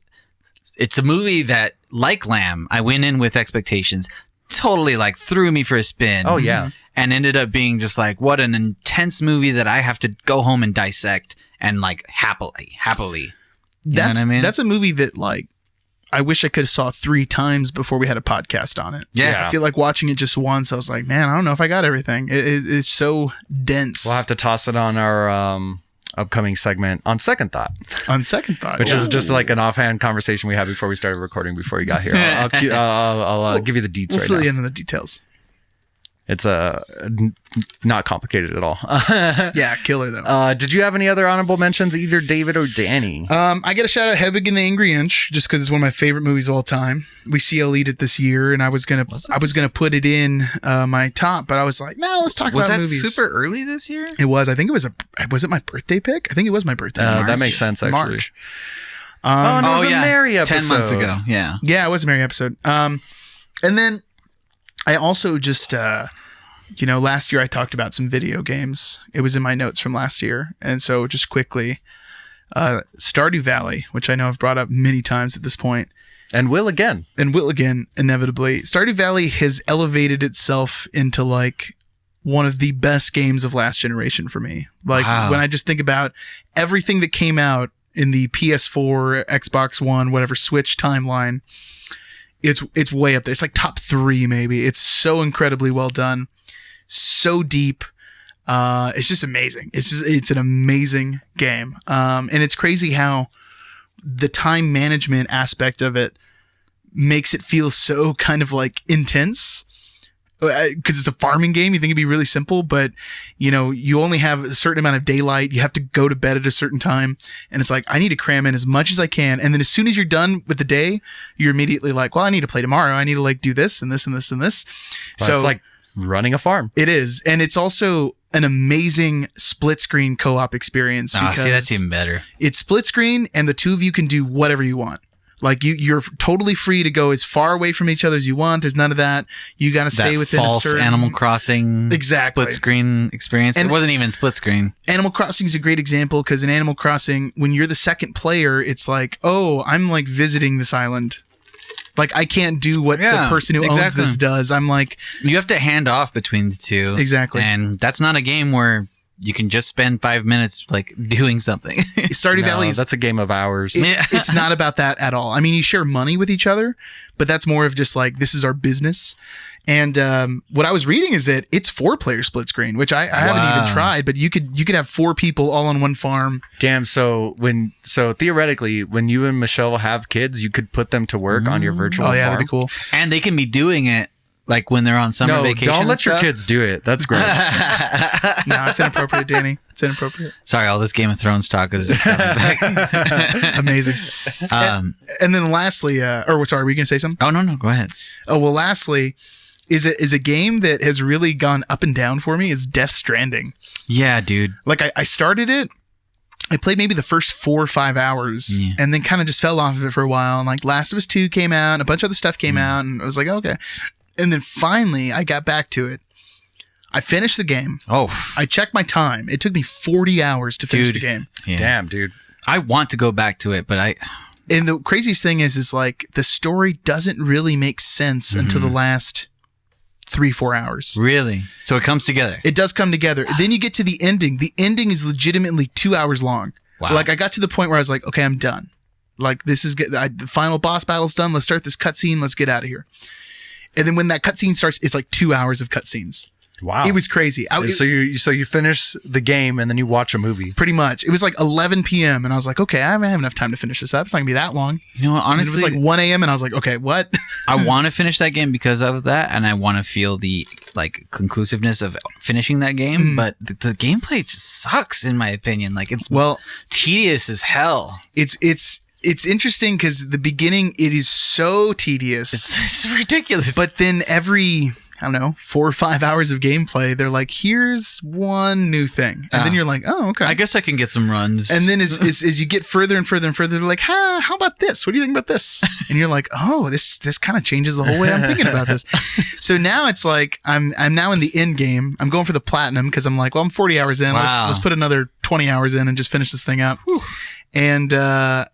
a movie that, like Lamb, I went in with expectations, totally like threw me for a spin. Oh, yeah. And ended up being just like, what an intense movie that I have to go home and dissect and like happily. You know what I mean? That's a movie that like I wish I could have saw 3 times before we had a podcast on it. Yeah. I feel like watching it just once, I was like, man, I don't know if I got everything. It's so dense. We'll have to toss it on our upcoming segment on Second Thought, On second thought. which is just like an offhand conversation we had before we started recording before you got here. I'll give you the deets We'll right fill now. you in on the details. It's not complicated at all. Yeah, killer though. Did you have any other honorable mentions, either David or Danny? I get a shout out Hedwig and the Angry Inch just because it's one of my favorite movies of all time. We CLE'd it this year, and I was gonna put it in my top, but I was like, no, let's talk Was about that movies. super early this year? It was. I think it was it my birthday pick? I think it was my birthday. That makes sense, actually. March. Oh, no, it was a Mary episode. 10 months ago. Yeah. Yeah, it was a Mary episode. And then I also just, last year I talked about some video games. It was in my notes from last year. And so just quickly, Stardew Valley, which I know I've brought up many times at this point, And will again. inevitably. Stardew Valley has elevated itself into like one of the best games of last generation for me. Like Wow. when I just think about everything that came out in the PS4, Xbox One, whatever Switch timeline, it's way up there. It's like top 3 maybe. It's so incredibly well done, so deep. It's just amazing. It's an amazing game. And it's crazy how the time management aspect of it makes it feel so kind of like intense. Because it's a farming game, you think it'd be really simple, but you only have a certain amount of daylight. You have to go to bed at a certain time, and it's like I need to cram in as much as I can. And then as soon as you're done with the day, you're immediately like, well, I need to play tomorrow. I need to like do this and this and this and this. So it's like running a farm. It is, and it's also an amazing split screen co-op experience. Oh, see, that's even better. It's split screen, and the two of you can do whatever you want. Like you're totally free to go as far away from each other as you want. There's none of that. You got to stay That within false a certain Animal Crossing Exactly. split screen experience. And- it wasn't even split screen. Animal Crossing is a great example because in Animal Crossing, when you're the second player, it's like, oh, I'm like visiting this island. Like I can't do what the person who owns exactly. this does. I'm like, You have to hand off between the two. Exactly. And that's not a game where you can just spend 5 minutes like doing something. Stardew Valley is that's a game of hours. Yeah. it's not about that at all. I mean, you share money with each other, but that's more of just like, this is our business. And what I was reading is that it's 4-player split screen, which I haven't even tried, but you could have 4 people all on one farm. Damn. So theoretically, when you and Michelle have kids, you could put them to work on your virtual Oh yeah, farm. that'd be cool. And they can be doing it like when they're on summer No, vacation. don't and let your stuff. kids do it. That's gross. No, it's inappropriate, Danny. It's inappropriate. Sorry, all this Game of Thrones talk is just coming back. Amazing. And then lastly, were you going to say something? Oh no, go ahead. Oh, well, lastly, is a game that has really gone up and down for me is Death Stranding. Yeah, dude. Like I started it, I played maybe the first 4 or 5 hours and then kind of just fell off of it for a while. And like Last of Us 2 came out and a bunch of other stuff came out and I was like, okay. And then finally I got back to it. I finished the game. Oh, I checked my time. It took me 40 hours to finish the game. yeah. Damn, dude. I want to go back to it, but And the craziest thing is like the story doesn't really make sense until the last 3-4 hours. really. So it comes together. It does come together. Then you get to the ending. The ending is legitimately 2 hours long. Wow. Like I got to the point where I was like, okay, I'm done. Like this is the final boss battle's done. Let's start this cutscene. Let's get out of here. And then when that cutscene starts, it's like 2 hours of cutscenes. Wow. It was crazy. So you finish the game and then you watch a movie. Pretty much. It was like 11 p.m. and I was like, okay, I don't have enough time to finish this up. It's not gonna be that long. You know what, And honestly, it was like 1 a.m. and I was like, okay, what? I want to finish that game because of that, and I want to feel the like conclusiveness of finishing that game. But the gameplay just sucks, in my opinion. Like it's Well, tedious as hell. it's interesting because the beginning it is so tedious. It's ridiculous. But then every, I don't know, 4 or 5 hours of gameplay, they're like, here's one new thing. And then you're like, oh, okay. I guess I can get some runs. And then as you get further and further and further, they're like, how about this? What do you think about this? And you're like, oh, this kind of changes the whole way I'm thinking about this. So now it's like, I'm now in the end game. I'm going for the platinum because I'm like, well, I'm 40 hours in. Wow. Let's put another 20 hours in and just finish this thing up. And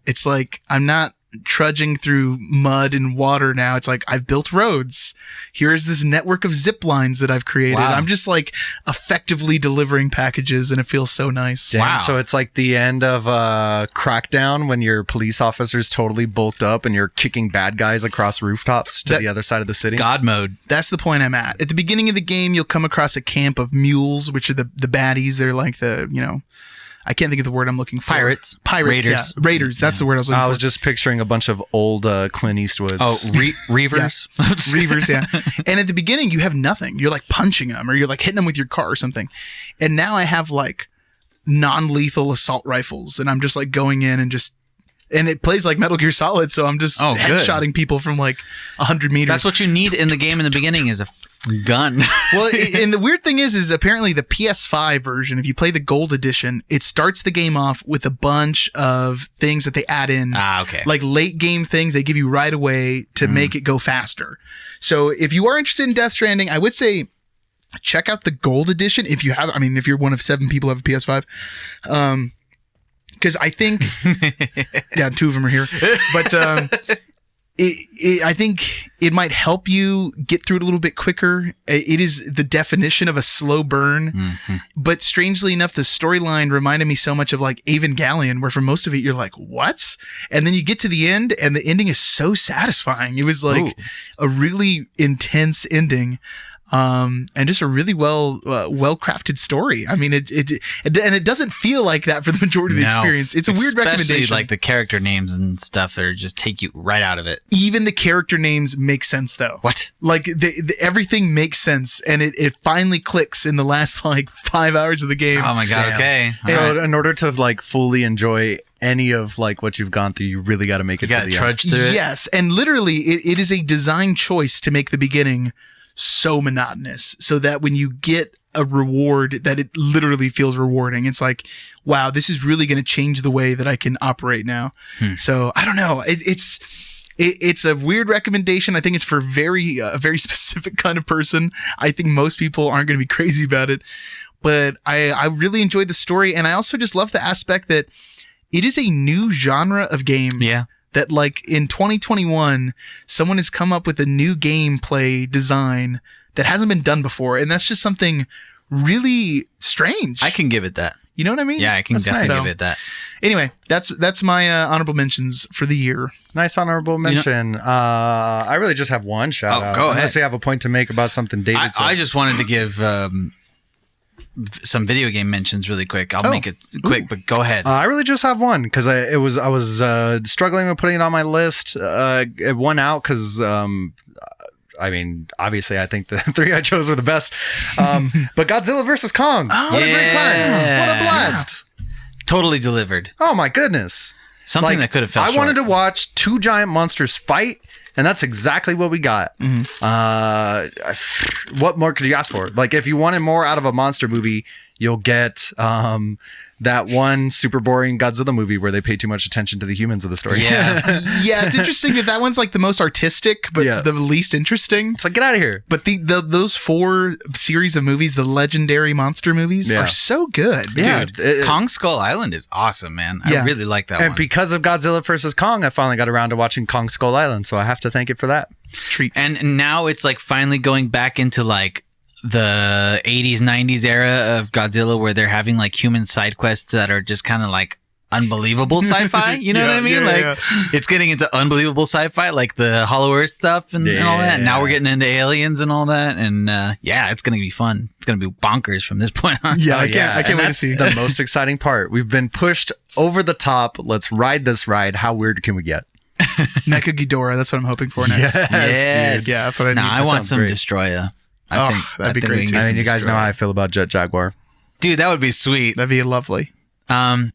it's like, I'm not trudging through mud and water now. It's like, I've built roads. Here is this network of zip lines that I've created. Wow. I'm just like effectively delivering packages, and it feels so nice. Damn, Wow. So it's like the end of Crackdown when your police officer's totally bulked up and you're kicking bad guys across rooftops to the other side of the city. God mode. That's the point I'm at. At the beginning of the game, you'll come across a camp of mules, which are the baddies. They're like I can't think of the word I'm looking for. Pirates. Raiders. Yeah. Raiders. That's the word I was looking for. I was just picturing a bunch of old Clint Eastwoods. Oh, Reavers. Reavers, yeah. And at the beginning, you have nothing. You're like punching them, or you're like hitting them with your car or something. And now I have like non-lethal assault rifles, and I'm just like going in and it plays like Metal Gear Solid, so I'm just headshotting people from like 100 meters. That's what you need in the game in the beginning is a gun. Well, and the weird thing is apparently the PS5 version, if you play the gold edition, it starts the game off with a bunch of things that they add in. Okay. Like late game things they give you right away to make it go faster. So if you are interested in Death Stranding, I would say check out the gold edition if you're one of 7 people who have a PS5. Because I think, yeah, 2 of them are here, but I think it might help you get through it a little bit quicker. It is the definition of a slow burn, but strangely enough, the storyline reminded me so much of like Evangelion, where for most of it, you're like, what? And then you get to the end, and the ending is so satisfying. It was like a really intense ending. And just a really well crafted story. I mean, it doesn't feel like that for the majority of the experience. It's a weird recommendation. Especially like the character names and stuff that just take you right out of it. Even the character names make sense though. What? Like everything makes sense, and it finally clicks in the last like 5 hours of the game. Oh my god! Damn. Okay. So in order to like fully enjoy any of like what you've gone through, you really got to make it to the trudge end. through it. Yes, and literally, it is a design choice to make the beginning so monotonous, so that when you get a reward, that it literally feels rewarding. It's like, wow, this is really going to change the way that I can operate now. So I don't know. It's a weird recommendation. I think it's for a very specific kind of person. I think most people aren't going to be crazy about it, but I really enjoyed the story, and I also just love the aspect that it is a new genre of game. Yeah. That like in 2021, someone has come up with a new gameplay design that hasn't been done before. And that's just something really strange. I can give it that. You know what I mean? Yeah, I can That's definitely nice. give it that. Anyway, that's my honorable mentions for the year. Nice honorable mention. I really just have one shout out. Go ahead. Unless you have a point to make about something David said. I just wanted to give some video game mentions really quick. I'll make it quick, but go ahead. I really just have one because I was struggling with putting it on my list. It won out because I mean, obviously, I think the 3 I chose were the best. But Godzilla vs. Kong. What a great time! What a blast! Totally delivered. Oh my goodness! Something that could have felt I wanted to watch 2 giant monsters fight. And that's exactly what we got. What more could you ask for? Like, if you wanted more out of a monster movie, you'll get that one super boring Godzilla movie where they pay too much attention to the humans of the story. Yeah. Yeah, it's interesting that one's like the most artistic, but the least interesting. It's like, get out of here. But those 4 series of movies, the legendary monster movies, are so good. Yeah. Dude, Kong Skull Island is awesome, man. I really like that one. And because of Godzilla vs. Kong, I finally got around to watching Kong Skull Island, so I have to thank it for that. Treat. And now it's like finally going back into like the 80s, 90s era of Godzilla where they're having like human side quests that are just kind of like unbelievable sci-fi. You know what I mean? It's getting into unbelievable sci-fi, like the Hollow Earth stuff and all that. And now we're getting into aliens and all that. And it's going to be fun. It's going to be bonkers from this point on. Yeah, I can't wait to see. The most exciting part. We've been pushed over the top. Let's ride this ride. How weird can we get? Mecha Ghidorah. That's what I'm hoping for next. Yes. Dude. Yeah, that's what I need. I want some Destroya. I think that'd be great. I mean, you guys know how I feel about Jet Jaguar. Dude, that would be sweet. That'd be lovely. Oh,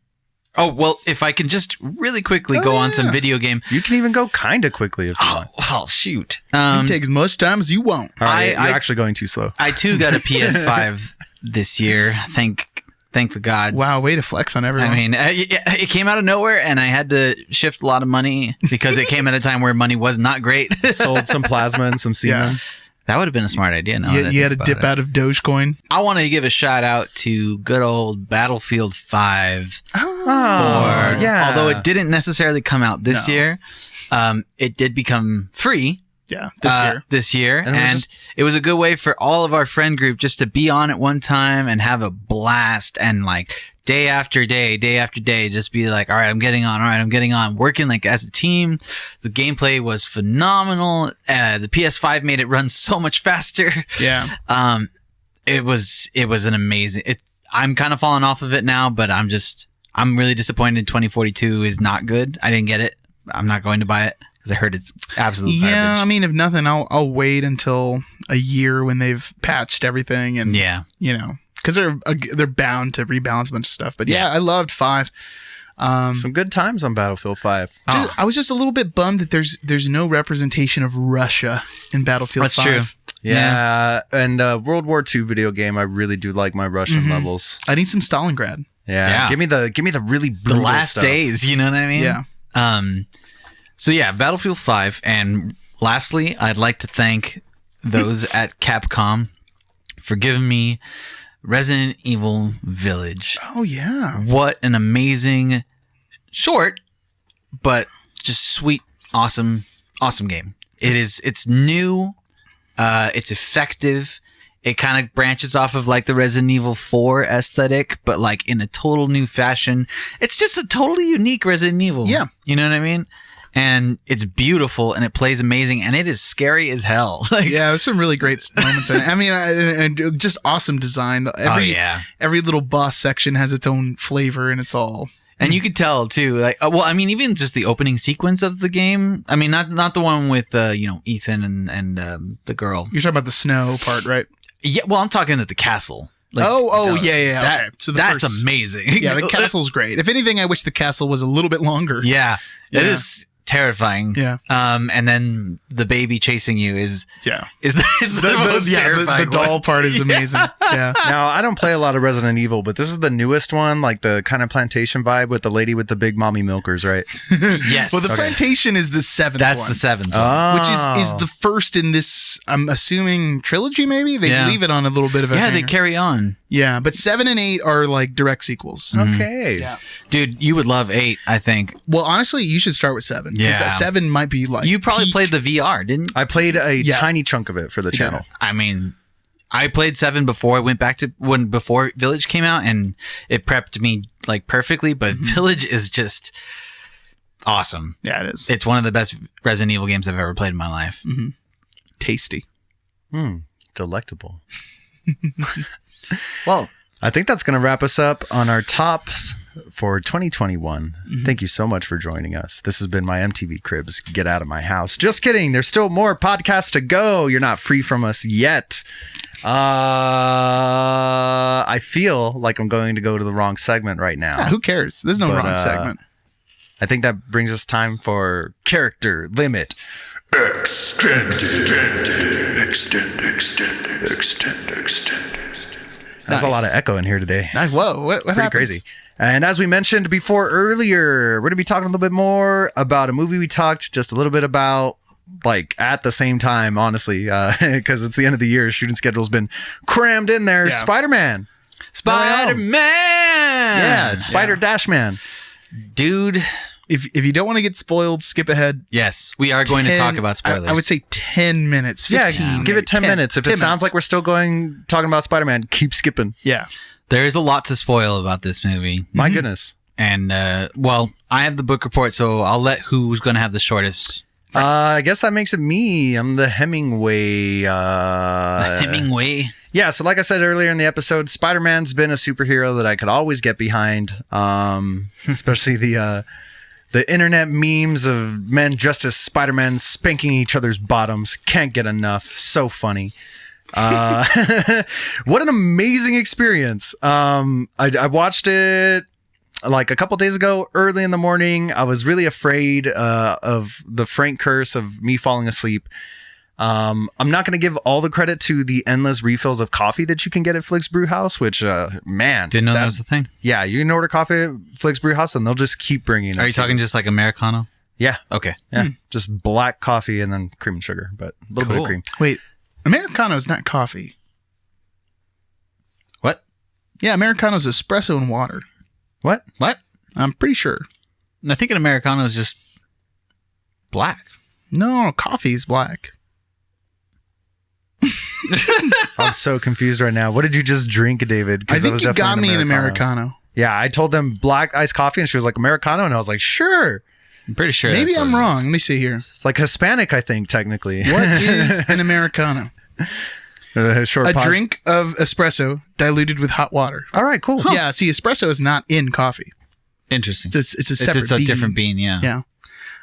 well, if I can just really quickly go on some video game. You can even go kind of quickly if you want. Well, shoot. You can take as much time as you want. All right, you're actually going too slow. I, too, got a PS5 this year. Thank the gods. Wow, way to flex on everyone. I mean, it came out of nowhere, and I had to shift a lot of money because it came at a time where money was not great. Sold some plasma and some semen. Yeah. That would have been a smart idea. No, you had to dip out of Dogecoin. I want to give a shout out to good old Battlefield 5. Yeah. Although it didn't necessarily come out this year, It did become free. Yeah, this year, and it was a good way for all of our friend group just to be on at one time and have a blast, and like day after day, just be like, all right, I'm getting on, working like as a team. The gameplay was phenomenal. The PS5 made it run so much faster. Yeah. It was an amazing. I'm kind of falling off of it now, but I'm really disappointed. 2042 is not good. I didn't get it. I'm not going to buy it. Because I heard it's absolute garbage. Yeah, I mean, if nothing, I'll wait until a year when they've patched everything, and because they're bound to rebalance a bunch of stuff. But yeah, I loved 5. Some good times on Battlefield 5. I was just a little bit bummed that there's no representation of Russia in Battlefield 5. True. Yeah, and World War II video game. I really do like my Russian levels. I need some Stalingrad. Yeah, give me the really brutal the last stuff. days. You know what I mean? Yeah. So yeah, Battlefield 5. And lastly, I'd like to thank those at Capcom for giving me Resident Evil Village. Oh yeah. What an amazing, short, but just sweet, awesome game. It's new. It's effective. It kind of branches off of like the Resident Evil 4 aesthetic, but like in a total new fashion. It's just a totally unique Resident Evil. Yeah. You know what I mean? And it's beautiful and it plays amazing and it is scary as hell. Like, yeah, there's some really great moments in it. I mean, and just awesome design. Every little boss section has its own flavor, and it's all. And you could tell too, like, well, I mean, even just the opening sequence of the game. I mean, not the one with Ethan and the girl. You're talking about the snow part, right? Yeah, well, I'm talking at the castle. Like, yeah. Okay. So that's amazing. Yeah, the castle's great. If anything, I wish the castle was a little bit longer. Yeah, it is terrifying. Yeah. And then the baby chasing you is the most terrifying. The doll part is amazing. Yeah. Now, I don't play a lot of Resident Evil, but this is the newest one, like the kind of plantation vibe with the lady with the big mommy milkers, right? Yes. Well, the plantation is the 7th That's one. the 7th one. Which is the first in this, I'm assuming, trilogy, maybe? They leave it on a little bit of a hanger. they carry on. Yeah, but 7 and 8 are like direct sequels. Okay. Yeah. Dude, you would love 8, I think. Well, honestly, you should start with 7. Yeah. 7 might be like You probably peak. played the VR, didn't you? I played a tiny chunk of it for the channel. I mean, I played 7 before I went back to before Village came out, and it prepped me like perfectly, but Village is just awesome. Yeah, it is. It's one of the best Resident Evil games I've ever played in my life. Mm-hmm. Tasty. Delectable. Well, I think that's going to wrap us up on our tops for 2021. Thank you so much for joining us. This has been my MTV Cribs. Get out of my house. Just kidding. There's still more podcasts to go. You're not free from us yet. I feel like I'm going to go to the wrong segment right now. Yeah, who cares? There's no wrong segment. I think that brings us time for Character Limit. There's a lot of echo in here today. Whoa, what Pretty happened? crazy. And as we mentioned before earlier, we're going to be talking a little bit more about a movie we talked just a little bit about, like, at the same time, honestly, because it's the end of the year. Shooting schedule's been crammed in there. Yeah. Spider-Man. Yeah, Spider-Dash-Man. Dude. If you don't want to get spoiled, skip ahead. Yes, we are going to talk about spoilers. I would say 10 minutes, 15. Yeah, give it 10 minutes. If it sounds like we're still talking about Spider-Man, keep skipping. Yeah. There's a lot to spoil about this movie. My goodness. And, well, I have the book report, so I'll let who's going to have the shortest. I guess that makes it me. I'm the Hemingway. Hemingway? Yeah, so like I said earlier in the episode, Spider-Man's been a superhero that I could always get behind, especially the internet memes of men dressed as Spider-Man spanking each other's bottoms. Can't get enough. So funny. What an amazing experience. I watched it like a couple days ago, early in the morning. I was really afraid of the Frank curse of me falling asleep. I'm not going to give all the credit to the endless refills of coffee that you can get at Flick's Brew House, which, man. Didn't know that was the thing. Yeah, you can order coffee at Flick's Brew House and they'll just keep bringing it. Are you talking just like Americano? Yeah. Okay. Yeah. Just black coffee and then cream and sugar, but a little bit of cream. Wait, Americano is not coffee. What? Yeah, Americano is espresso and water. What? What? I'm pretty sure. I think an Americano is just black. No, coffee is black. I'm so confused right now. What did you just drink, David? I think you got me an Americano. Yeah, I told them black iced coffee, and she was like, Americano, and I was like, sure. I'm pretty sure. Maybe that's what I'm it wrong. is. Let me see here. It's like Hispanic, I think, technically. What is an Americano? Short A pause. drink of espresso diluted with hot water. All right, cool. Yeah, see, espresso is not in coffee. Interesting. It's a separate It's a bean. different bean. Yeah. Yeah.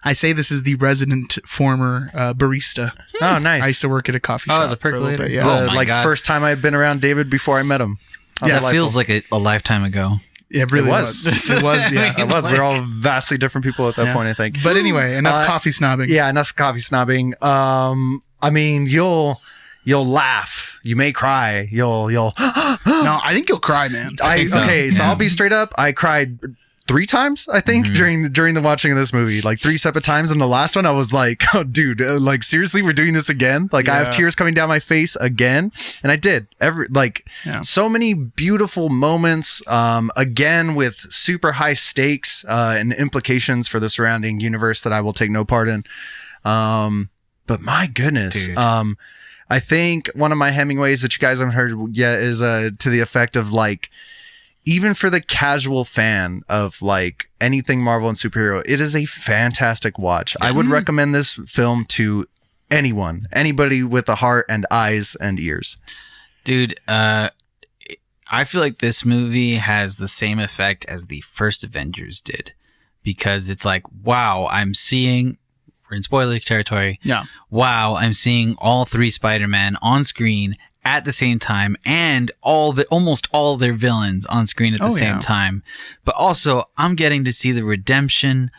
I say this is the resident former barista. Oh, nice. I used to work at a coffee shop. the for a little percolator. bit, It's Yeah. Oh the, my God. first time I'd been around David before I met him. Yeah, It Delightful. feels like a lifetime ago. Yeah, it really It was. was. It was, yeah. It was. We're all vastly different people at that Yeah. point, I think. But anyway, enough coffee snobbing. Yeah, enough coffee snobbing. I mean, you'll laugh. You may cry. You'll. No, I think you'll cry, man. think so. Okay, so Yeah. I'll be straight up. I cried 3 times, I think, during the watching of this movie, like 3 separate times. And the last one, I was like, "Oh, dude, like seriously, we're doing this again." Like I have Yeah. tears coming down my face again, and I did. Yeah. So many beautiful moments. Again, with super high stakes and implications for the surrounding universe that I will take no part in. But my goodness, Dude. I think one of my Hemingways that you guys haven't heard yet is to the effect of like, even for the casual fan of like anything Marvel and superhero, it is a fantastic watch. I would recommend this film to anybody with a heart and eyes and ears. Dude, I feel like this movie has the same effect as the first Avengers did, because it's like, wow, we're in spoiler territory. Yeah. Wow, I'm seeing all 3 Spider-Man on screen at the same time, and almost all their villains on screen at the same yeah. time. But also, I'm getting to see the redemption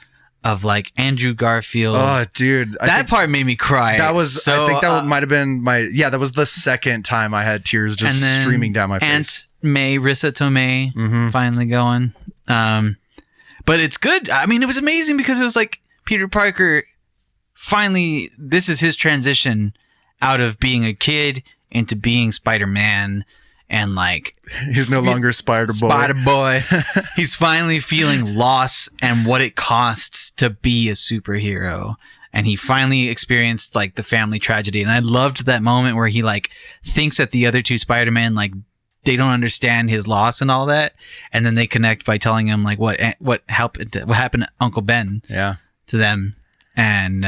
of like Andrew Garfield. Oh, dude, that part made me cry. That was. so, I think that might have been my. Yeah, that was the second time I had tears just and then streaming down my face. Aunt May, Rissa Tomei, finally going. But it's good. I mean, it was amazing because it was like Peter Parker. Finally, this is his transition out of being a kid into being Spider-Man, and like He's no longer Spider-Boy. He's finally feeling loss and what it costs to be a superhero. And he finally experienced like the family tragedy. And I loved that moment where he like thinks that the other 2 Spider-Man, like they don't understand his loss and all that. And then they connect by telling him like what happened to Uncle Ben Yeah. to them. And,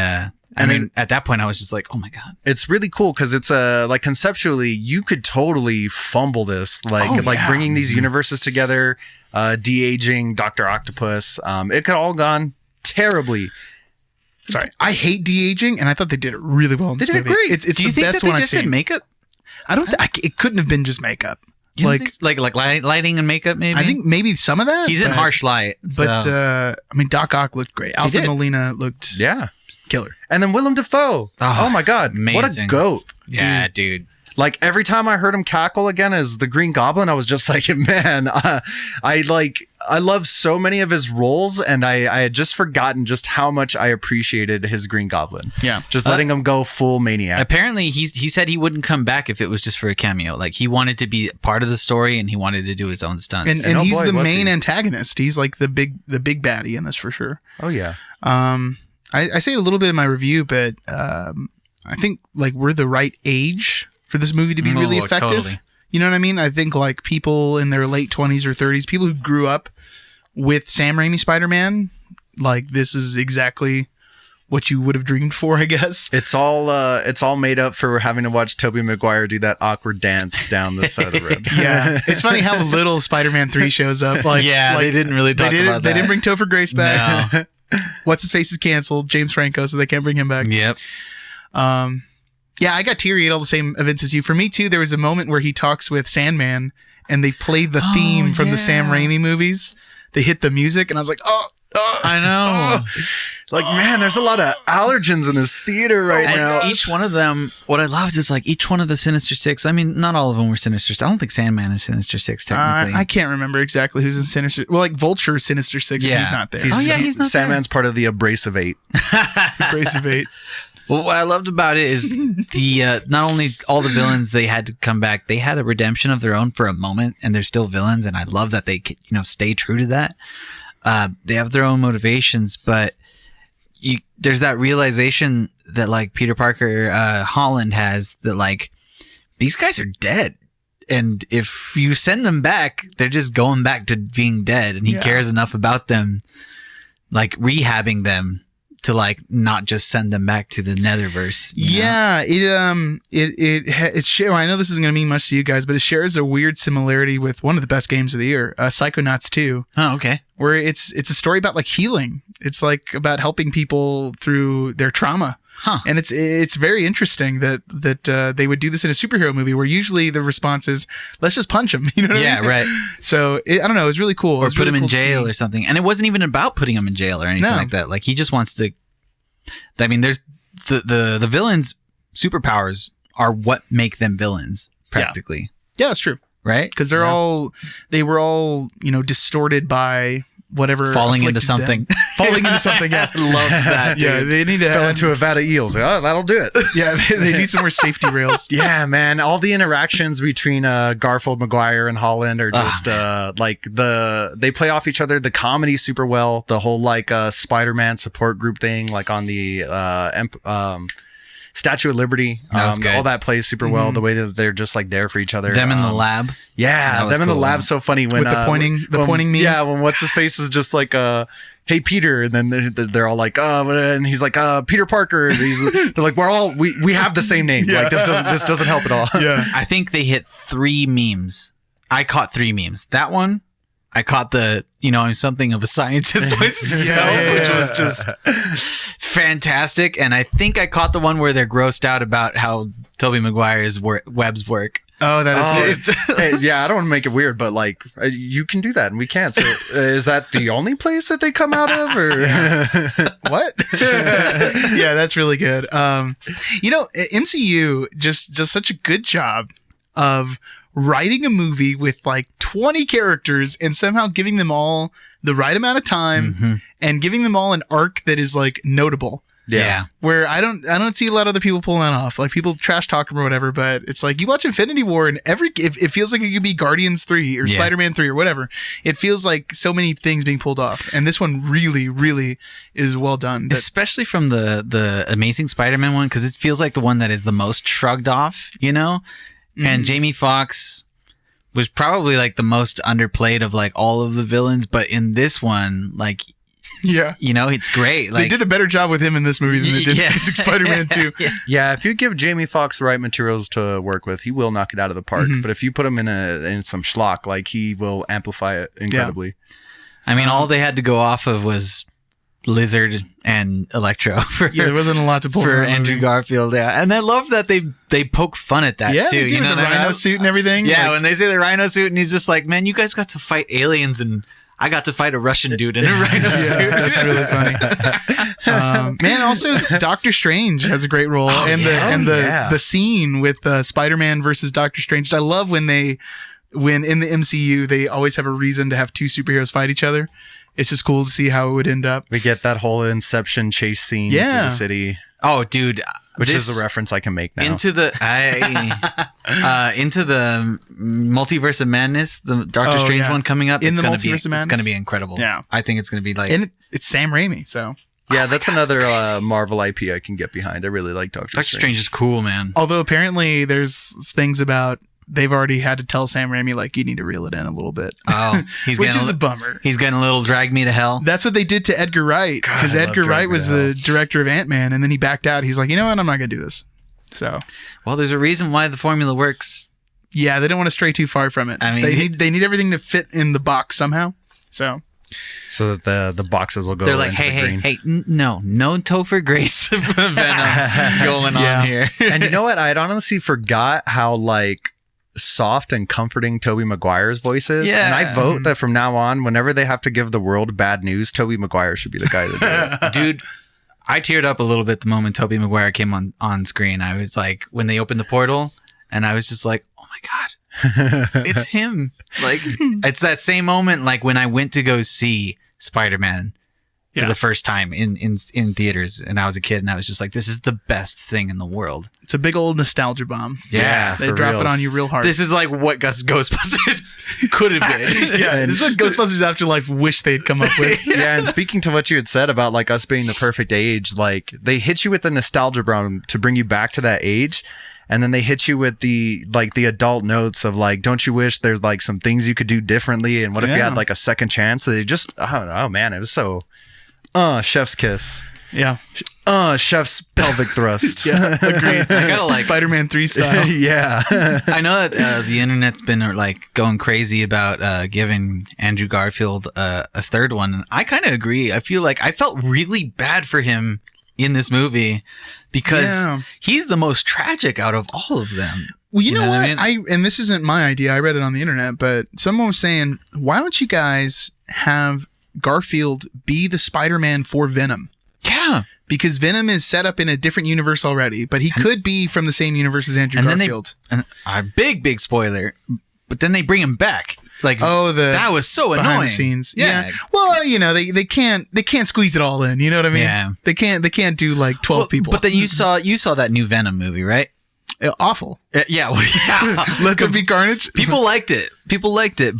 I mean, at that point, I was just like, "Oh my god!" It's really cool because it's like conceptually, you could totally fumble this, like bringing these universes together, de-aging Dr. Octopus. It could all gone terribly. Sorry. I hate de-aging, and I thought they did it really well in this They did it movie. great. It's Do you the think best that they one I've just did seen. makeup? I don't. It couldn't have been just makeup. You don't Like, think so? like lighting and makeup, maybe. I think maybe some of that. he's in but- harsh light, But so. I mean, Doc Ock looked great. Alfred did. Molina looked Yeah. killer. And then Willem Dafoe. Oh my God. What a amazing. goat. Yeah, dude. Like every time I heard him cackle again as the Green Goblin, I was just like, man, I love so many of his roles, and I had just forgotten just how much I appreciated his Green Goblin. Yeah. Just letting him go full maniac. Apparently, he said he wouldn't come back if it was just for a cameo. Like he wanted to be part of the story, and he wanted to do his own stunts. And oh he's boy, the was main he. antagonist. He's like the big baddie in this for sure. Oh yeah. I say it a little bit in my review, but I think like we're the right age for this movie to be really effective. Totally. You know what I mean? I think like people in their late 20s or 30s, people who grew up with Sam Raimi Spider-Man, like this is exactly what you would have dreamed for, I guess. It's all made up for having to watch Tobey Maguire do that awkward dance down the side of the road. Yeah, it's funny how little Spider-Man 3 shows up. Like, Yeah, like, they didn't really talk about that. They didn't bring Topher Grace back. No. What's his face is canceled. James Franco, so they can't bring him back. Yep. Yeah, I got teary at all the same events as you. For me too, there was a moment where he talks with Sandman, and they played the theme from the Sam Raimi movies. They hit the music, and I was like, oh, I know. Like, man, there's a lot of allergens in this theater right now. And each one of them, what I loved is like each one of the Sinister Six. I mean, not all of them were Sinister Six. I don't think Sandman is Sinister Six technically. I can't remember exactly who's in Sinister. Well, like Vulture is Sinister Six, but Yeah. he's not there. he's not Sandman's part of the Abrasive Eight. Abrasive 8. Well, what I loved about it is the not only all the villains they had to come back, they had a redemption of their own for a moment, and they're still villains. And I love that they stay true to that. They have their own motivations, but there's that realization that like Peter Parker, Holland has that like these guys are dead. And if you send them back, they're just going back to being dead. And he cares enough about them, like rehabbing them to like not just send them back to the Netherverse. Yeah, I know this isn't going to mean much to you guys, but it shares a weird similarity with one of the best games of the year, Psychonauts 2. Oh, okay. Where it's a story about like healing. It's like about helping people through their trauma. Huh. And it's very interesting that they would do this in a superhero movie where usually the response is, let's just punch him. You know what I mean? Yeah, right. So I don't know. It was really cool. Or put him in jail or something. And it wasn't even about putting him in jail or anything like that. Like he just wants to. I mean, there's the villains' superpowers are what make them villains practically. Yeah, that's true. Right? Because they were all distorted by whatever falling into something. Falling into something. Yeah, loved that. Dude. Yeah, they need to Fell into a vat of eels. Oh, that'll do it. Yeah, they need some more safety rails. Yeah, man. All the interactions between Garfield, Maguire, and Holland are just like they play off each other. The comedy super well. The whole like Spider-Man support group thing, like on the Statue of Liberty. All that plays super well. The way that they're just like there for each other. Them in the lab. Yeah, them in the lab's so funny when with the pointing meme. Yeah, when what's his face is just like hey Peter, and then they're all like and he's like Peter Parker. And they're like we have the same name. Yeah. Like this doesn't help at all. Yeah, I think they hit 3 memes. I caught 3 memes. That one. I caught the, I'm something of a scientist myself, which was just fantastic. And I think I caught the one where they're grossed out about how Tobey Maguire's webs work. Oh, that is good. Hey, yeah, I don't want to make it weird, but like you can do that and we can't. So is that the only place that they come out of, or what? Yeah, that's really good. MCU just does such a good job of writing a movie with like 20 characters and somehow giving them all the right amount of time and giving them all an arc that is like notable. Yeah. Where I don't see a lot of other people pulling that off. Like people trash talk them or whatever, but it's like you watch Infinity War and it feels like it could be Guardians 3 or Spider-Man 3 or whatever. It feels like so many things being pulled off. And this one really, really is well done. Especially from the Amazing Spider-Man one, because it feels like the one that is the most shrugged off, And Jamie Foxx was probably like the most underplayed of like all of the villains, but in this one, like, it's great. Like, they did a better job with him in this movie than they did in Spider-Man 2. Yeah, if you give Jamie Foxx the right materials to work with, he will knock it out of the park. But if you put him in some schlock, like he will amplify it incredibly. Yeah. I mean, all they had to go off of was Lizard and Electro there wasn't a lot to pull for Andrew Garfield. Yeah, and I love that they poke fun at that too. They do, the rhino suit and everything. Yeah, when they say the rhino suit, and he's just like, "Man, you guys got to fight aliens, and I got to fight a Russian dude in a rhino suit." That's really funny. Man, also Doctor Strange has a great role, the scene with Spider-Man versus Doctor Strange. I love when in the MCU they always have a reason to have 2 superheroes fight each other. It's just cool to see how it would end up. We get that whole Inception chase scene through the city. Oh, dude. Which is a reference I can make now. Into the Multiverse of Madness, the Doctor Strange one coming up. It's going to be incredible. Yeah. I think it's going to be like... And it's Sam Raimi, so... Yeah, that's another Marvel IP I can get behind. I really like Doctor Strange. Doctor Strange is cool, man. Although apparently there's things about... They've already had to tell Sam Raimi, like, you need to reel it in a little bit. Oh, which is a bummer. He's getting a little Drag Me to Hell. That's what they did to Edgar Wright, because Edgar Wright was the director of Ant-Man, and then he backed out. He's like, you know what? I'm not going to do this. So, well, there's a reason why the formula works. Yeah, they don't want to stray too far from it. I mean, they need everything to fit in the box somehow. So that the boxes will go. They're like, hey, no Topher Grace Venom going on here. And you know what? I'd honestly forgot how like soft and comforting Tobey Maguire's voice is. Yeah. And I vote that from now on, whenever they have to give the world bad news, Tobey Maguire should be the guy to do it. Dude, I teared up a little bit the moment Tobey Maguire came on screen. I was like, when they opened the portal, and I was just like, oh my God, it's him. Like, it's that same moment like when I went to go see Spider-Man for the first time in theaters, and I was a kid, and I was just like, this is the best thing in the world. It's a big old nostalgia bomb. Yeah, they drop it on you real hard. This is like what Ghostbusters could have been. Yeah, this is what Ghostbusters Afterlife wish they'd come up with. Yeah, and speaking to what you had said about like us being the perfect age, like they hit you with the nostalgia bomb to bring you back to that age. And then they hit you with the adult notes of like, don't you wish there's like some things you could do differently? And what if you had like a second chance? They just, oh man, it was so, chef's kiss. Yeah. Chef's pelvic thrust. Yeah, agreed. I gotta like Spider-Man 3 style. Yeah. I know that the internet's been like going crazy about giving Andrew Garfield a third one. And I kind of agree. I feel like I felt really bad for him in this movie because he's the most tragic out of all of them. Well, you know what? I mean? And this isn't my idea. I read it on the internet, but someone was saying, why don't you guys have Garfield be the Spider-Man for Venom? Yeah. Because Venom is set up in a different universe already, but he could be from the same universe as Andrew Garfield. Big spoiler, but then they bring him back. Like, that was so annoying. Behind the scenes. Yeah. Well, you know, they can't squeeze it all in. You know what I mean? Yeah. They can't do like 12 people. But then you saw that new Venom movie, right? Awful. Yeah. Well, yeah. Let there be carnage. People liked it,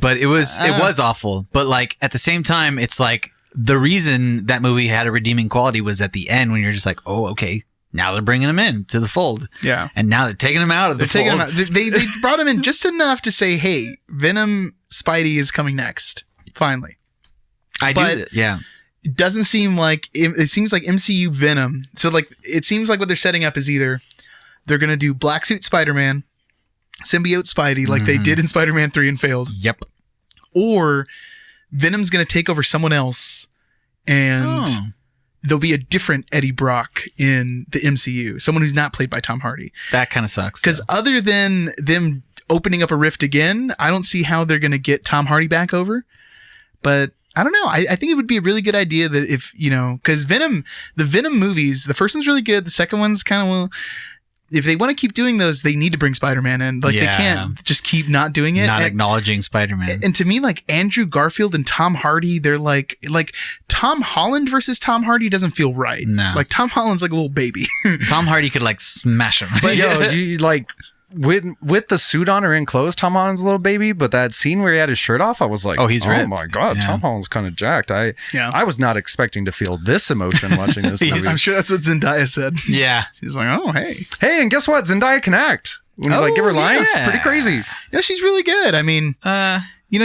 but it was awful. But like at the same time, it's like the reason that movie had a redeeming quality was at the end when you're just like, oh, okay. Now they're bringing him in to the fold. Yeah. And now they're taking him out of the fold. Taking him out. They brought him in just enough to say, hey, Venom Spidey is coming next. Finally. Yeah. It doesn't seem like, it seems like MCU Venom. So like, it seems like what they're setting up is either they're going to do Black Suit Spider-Man, Symbiote Spidey, like they did in Spider-Man 3 and failed. Yep. Or Venom's going to take over someone else and... there'll be a different Eddie Brock in the MCU. Someone who's not played by Tom Hardy. That kind of sucks. Because other than them opening up a rift again, I don't see how they're going to get Tom Hardy back over. But I don't know. I think it would be a really good idea that if, you know, because the Venom movies, the first one's really good. The second one's kind of, well, if they want to keep doing those, they need to bring Spider-Man in. Like, they can't just keep not doing it. Not acknowledging Spider-Man. And to me, like, Andrew Garfield and Tom Hardy, they're like Tom Holland versus Tom Hardy doesn't feel right. No. Like, Tom Holland's like a little baby. Tom Hardy could, like, smash him. But, you like... With the suit on or in clothes, Tom Holland's a little baby, but that scene where he had his shirt off, I was like, he's ripped. Oh my God, Tom Holland's kind of jacked. I was not expecting to feel this emotion watching this movie. I'm sure that's what Zendaya said. Yeah. She's like, oh, hey. Hey, and guess what? Zendaya can act. When you give her lines, it's pretty crazy. No, she's really good. I mean,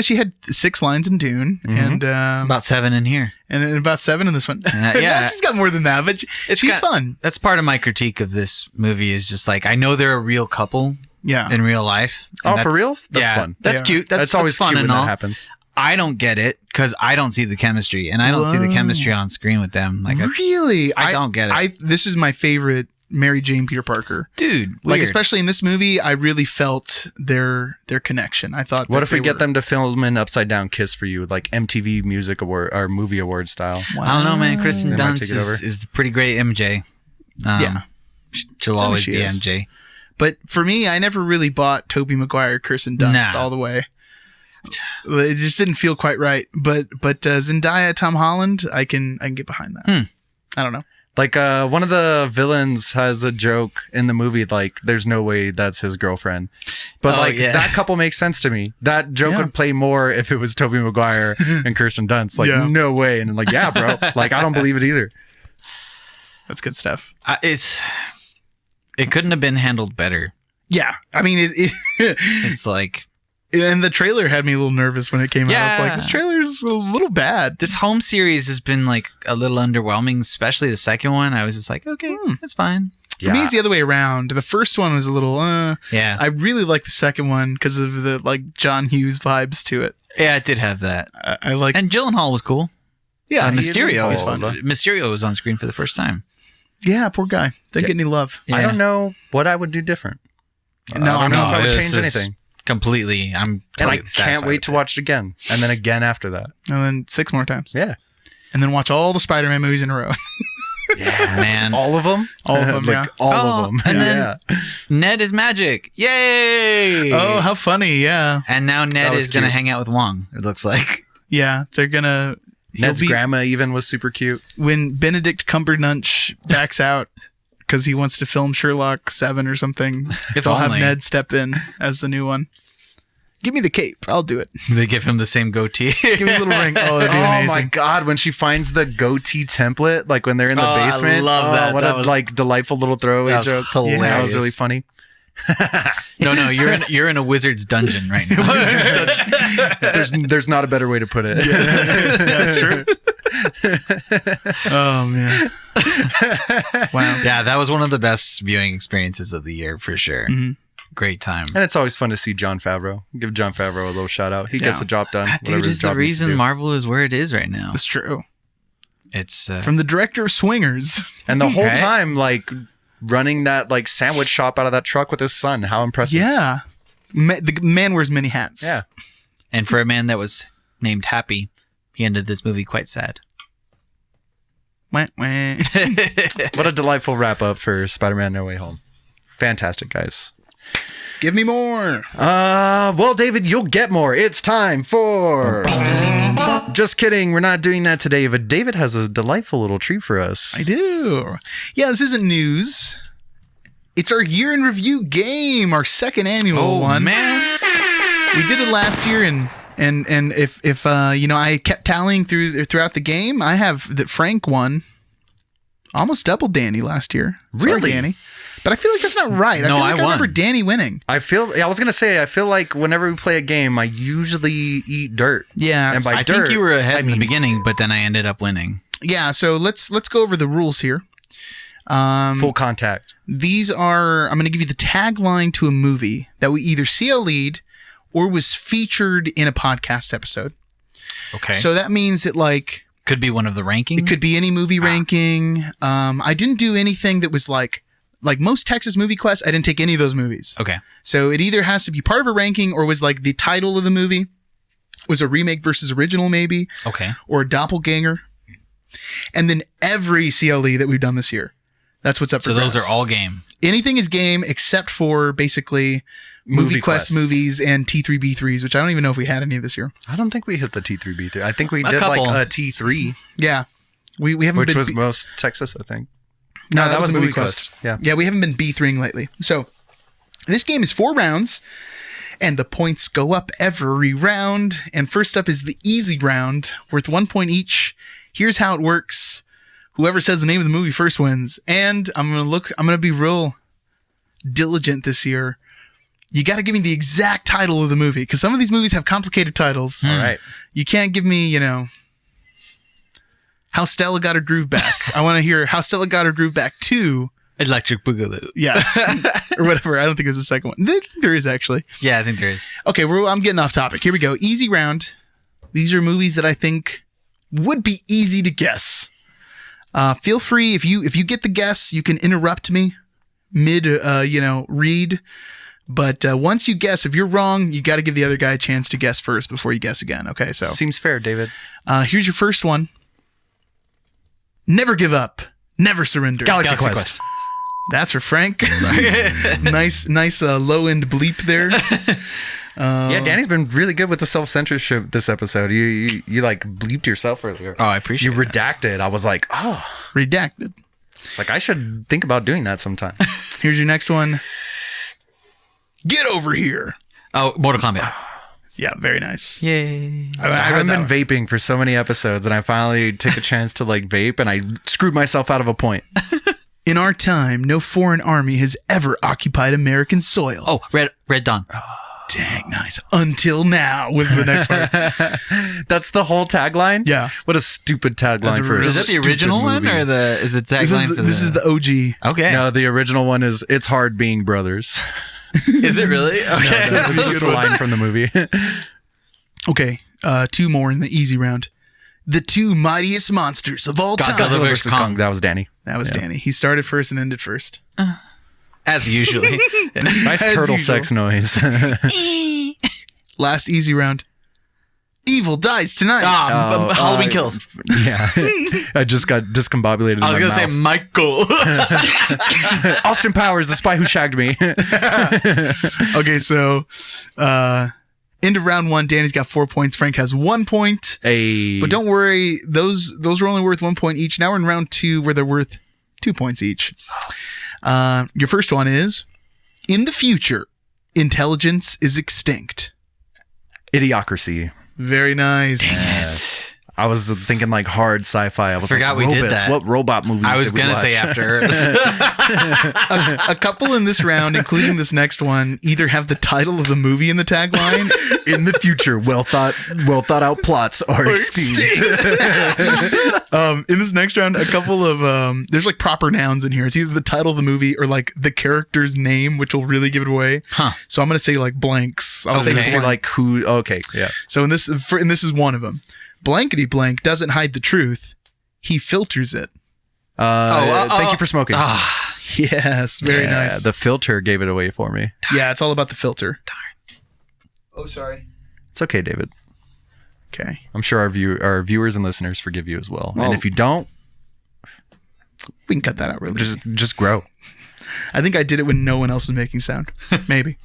she had 6 lines in Dune and about 7 in here. And about 7 in this one. Yeah. She's got more than that, but she's fun. That's part of my critique of this movie is just like, I know they're a real couple in real life. Oh, for reals? That's fun. That's cute. That's always fun cute and when all. that happens. I don't get it because I don't see the chemistry, and I don't see the chemistry on screen with them. Like, really? I don't get it. This is my favorite Mary Jane Peter Parker. Dude, like, especially in this movie, I really felt their connection. I thought, what if we get them to film an upside down kiss for you, like MTV Music Award or Movie Award style? Wow. I don't know, man. Kristen Dunst is pretty great MJ. She'll always be MJ. But for me, I never really bought Tobey Maguire, Kirsten Dunst all the way. It just didn't feel quite right. But Zendaya, Tom Holland, I can get behind that. I don't know. Like, one of the villains has a joke in the movie, like, there's no way that's his girlfriend. But, that couple makes sense to me. That joke would play more if it was Tobey Maguire and Kirsten Dunst. Like, no way. And like, yeah, bro. Like, I don't believe it either. That's good stuff. It couldn't have been handled better. Yeah. I mean, it's like... And the trailer had me a little nervous when it came out. I was like, this trailer's a little bad. This home series has been like a little underwhelming, especially the second one. I was just like, okay, that's fine. For me, it's the other way around. The first one was a little, I really like the second one because of the like John Hughes vibes to it. Yeah, it did have that. I like... And Gyllenhaal was cool. Yeah. Mysterio was fun. Mysterio was on screen for the first time. Yeah, poor guy. Didn't get any love. I don't know what I would do different. I don't know if I would change anything. Completely. And I can't wait to watch it again. And then again after that. And then 6 more times. Yeah. And then watch all the Spider-Man movies in a row. Yeah, man. All of them? All of them, like, all of them. And then Ned is magic. Yay! Oh, how funny, yeah. And now Ned is going to hang out with Wong, it looks like. Yeah, they're going to... Ned's grandma even was super cute. When Benedict Cumberbatch backs out because he wants to film Sherlock 7 or something, If they'll have only. Ned step in as the new one. Give me the cape. I'll do it. They give him the same goatee. Give me a little ring. Oh, that'd be Oh my amazing. god, when she finds the goatee template, like when they're in the Oh, I basement. love that. What That a was- like delightful little throwaway That was joke. hilarious. That was really funny. No, you're in a wizard's dungeon right now. There's not a better way to put it. That's true. Oh, man. Wow. Yeah, that was one of the best viewing experiences of the year for sure. Mhm. Great time. And it's always fun to see Jon Favreau. Give Jon Favreau a little shout out. He gets Yeah. the job done. That dude whatever his is the job needs to reason do. Marvel is where it is right now. That's true. It's From the director of Swingers. And the whole Right? time, like running that like sandwich shop out of that truck with his son. How impressive! Yeah. The man wears many hats. Yeah. and for a man that was named Happy, he ended this movie quite sad. Wah, wah. What a delightful wrap up for Spider-Man: No Way Home. Fantastic, guys. Give me more. Well, David, you'll get more. It's time for. Just kidding. We're not doing that today, but David has a delightful little treat for us. I do. Yeah, this isn't news. It's our year in review game, our second annual one. man. We did it last year, and if I kept tallying throughout the game, I have that Frank won almost double Danny last year. Sorry, Really? Danny? But I feel like that's not right. No, I feel like I I remember won. Danny winning. I feel like whenever we play a game, I usually eat dirt. Yeah. And by I dirt, think you were ahead I in the mean- beginning, but then I ended up winning. Yeah. So let's go over the rules here. Full contact. These are, I'm going to give you the tagline to a movie that we either CL'd or was featured in a podcast episode. Okay. So that means that like Could be one of the rankings. it could be any movie ranking. I didn't do anything that was like most Texas movie quests. I didn't take any of those movies. Okay. So it either has to be part of a ranking or was like the title of the movie was a remake versus original maybe, Okay. or a doppelganger. And then every CLE that we've done this year. That's what's up for So those grabs. are all game. Anything is game except for basically movie quest quests. movies and T3B3s, which I don't even know if we had any of this year. I don't think we hit the T3B3. I think we A did couple. like a T3, Yeah. We haven't which been was most Texas, I think. No, that was a Movie Quest. Yeah. Yeah, we haven't been B3ing lately. So this game is 4 rounds, and the points go up every round. And first up is the easy round, worth 1 point each. Here's how it works. Whoever says the name of the movie first wins. And I'm gonna be real diligent this year. You got to give me the exact title of the movie, because some of these movies have complicated titles. All right. You can't give me, How Stella Got Her Groove Back. I want to hear How Stella Got Her Groove Back 2. Electric Boogaloo. Yeah. Or whatever. I don't think there's a second one. There is actually. Yeah, I think there is. Okay, I'm getting off topic. Here we go. Easy round. These are movies that I think would be easy to guess. Feel free, if you get the guess, you can interrupt me mid read. But once you guess, if you're wrong, you got to give the other guy a chance to guess first before you guess again. Okay, so Seems fair, David. here's your first one. Never give up. Never surrender. Galaxy Quest. That's for Frank. nice low end bleep there. Yeah, Danny's been really good with the self-censorship this episode. You like bleeped yourself earlier. Oh, I appreciate You redacted. I was like, oh, Redacted. it's like I should think about doing that sometime. Here's your next one. Get over here. Oh, Mortal Kombat. Yeah, very nice. Yay. I read haven't that been one. vaping for so many episodes, and I finally took a chance to like vape, and I screwed myself out of a point. In our time, no foreign army has ever occupied American soil. Oh, Red Dawn. Dang, nice. Until now was the next part. That's the whole tagline. Yeah. What a stupid That's tagline a for a really Is that the stupid original one movie. or is the This tagline for is the OG. Okay. No, the original one is "It's hard being brothers." Is it really? Okay. That's just a line from the movie. Okay, 2 more in the easy round. The 2 mightiest monsters of all time. Godzilla versus Kong. That was Danny. That was Danny. He started first and ended first. As usually. Nice As turtle usual. sex noise. Last easy round. Evil dies tonight. Halloween Kills. Yeah, I just got discombobulated. I was going to say Michael. Austin Powers, the spy who shagged me. Okay, so End of round 1, Danny's got 4 points. Frank has 1 point. Hey. But don't worry, those were only worth 1 point each. Now we're in round 2 where they're worth 2 points each. Your first one is, in the future, intelligence is extinct. Idiocracy. Very nice. Dang it. I was thinking like hard sci-fi. I was Forgot like, we did robots. that. What robot movies I was did we going to watch? say after. A couple in this round, including this next one, either have the title of the movie in the tagline. In the future, well thought out plots are extinct. In this next round, a couple of there's like proper nouns in here. It's either the title of the movie or like the character's name, which will really give it away. Huh. So I'm gonna say like blanks. I'll Okay. say Say like who? Okay, yeah. So in this is one of them. Blankety blank doesn't hide the truth. He filters it. Thank you for smoking. Ah, Yes, very Yeah, nice. The filter gave it away for me. Yeah, it's all about the filter. Darn. Oh, sorry. It's okay, David. Okay. I'm sure our viewers and listeners forgive you as well. Well- And if you don't, We can cut that out really easy. just grow. I think I did it when no one else was making sound. Maybe.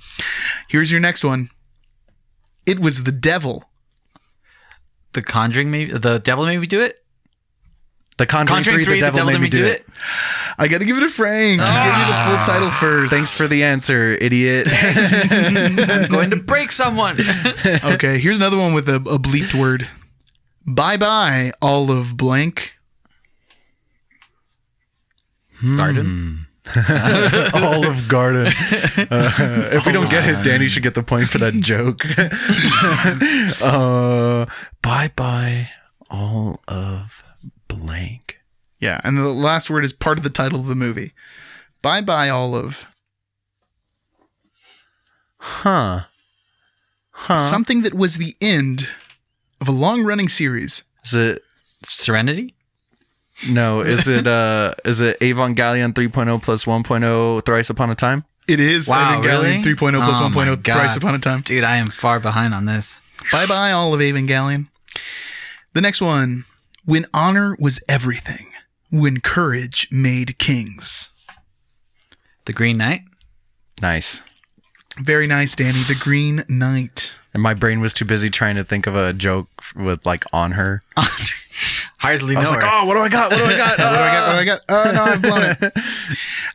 Here's your next one. It was the devil. The Conjuring, maybe? The Devil Made Me Do It? The Conjuring 3, the devil made me do it. I gotta give it to Frank. Give me the full title first. Thanks for the answer, idiot. I'm going to break someone. Okay, here's another one with a bleeped word. Bye-bye, all of blank. Garden? Olive Garden. If we don't get it, Danny should get the point for that joke. Bye-bye, all of blank. Yeah, and the last word is part of the title of the movie. Bye-bye, all of... Huh. Something that was the end of a long-running series. Is it... Serenity? No, is it Evangelion 3.0 plus 1.0 Thrice Upon a Time? It is Wow, Evangelion really? 3.0 plus Oh my 1.0 God. Thrice Upon a Time. Dude, I am far behind on this. Bye-bye, all of Evangelion. The next one. When honor was everything. When courage made kings. The Green Knight? Nice. Very nice, Danny. The Green Knight. And my brain was too busy trying to think of a joke with like on her. Hardly I was know like, her. oh, what do I got? What do I got? What do I got? Oh, no, I've blown it.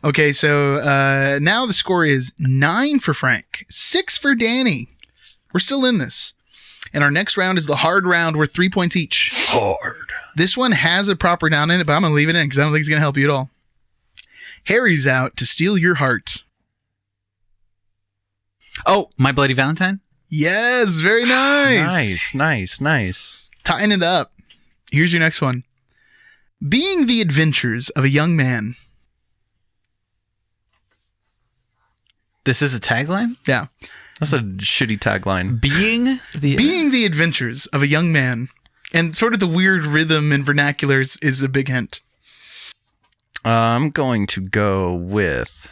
Okay, so now the score is 9 for Frank, 6 for Danny. We're still in this. And our next round is the hard round worth 3 points each. Hard. This one has a proper noun in it, but I'm going to leave it in because I don't think it's going to help you at all. Harry's out to steal your heart. Oh, My Bloody Valentine? Yes, very nice. Nice. Tying it up. Here's your next one. Being the adventures of a young man. This is a tagline? Yeah. That's a shitty tagline. Being The adventures of a young man. And sort of the weird rhythm and vernacular is a big hint. I'm going to go with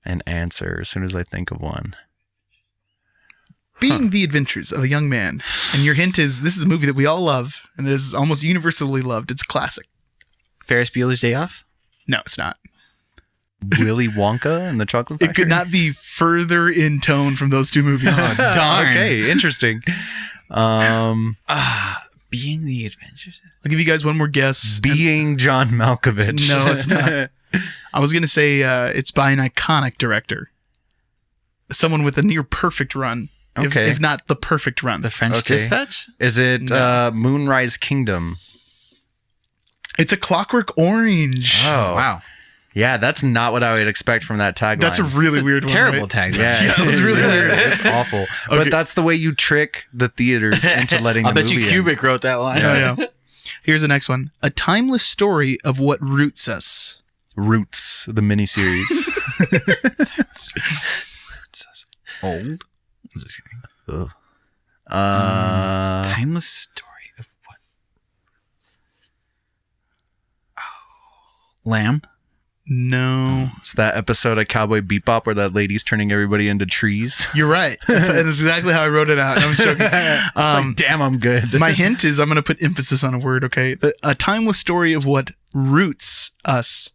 an answer as soon as I think of one. Being the adventures of a young man. And your hint is this is a movie that we all love and it is almost universally loved. It's classic. Ferris Bueller's Day Off? No, it's not. Willy Wonka and the Chocolate Factory? It could not be further in tone from those two movies. Darn. Okay, interesting. Being the Adventures? I'll give you guys one more guess. Being John Malkovich. No, it's not. I was going to say it's by an iconic director. Someone with a near perfect run. Okay. If not the perfect run. The French Okay. Dispatch? Is it No. Moonrise Kingdom? It's a Clockwork Orange. Oh, Wow. Yeah, that's not what I would expect from that tagline. That's a really weird one. Terrible right? tagline. Yeah, that's really weird. It's awful. Okay. But that's the way you trick the theaters into letting I the bet you movie in. Kubrick wrote that line. Yeah. Here's the next one. A timeless story of what roots us. Roots, the miniseries. Old? I'm just kidding. Ugh. Timeless story of what? Oh. Lamb? No. It's that episode of Cowboy Bebop where that lady's turning everybody into trees. You're right. That's exactly how I wrote it out. I'm joking. It's like, damn, I'm good. My hint is I'm going to put emphasis on a word, okay? A timeless story of what roots us.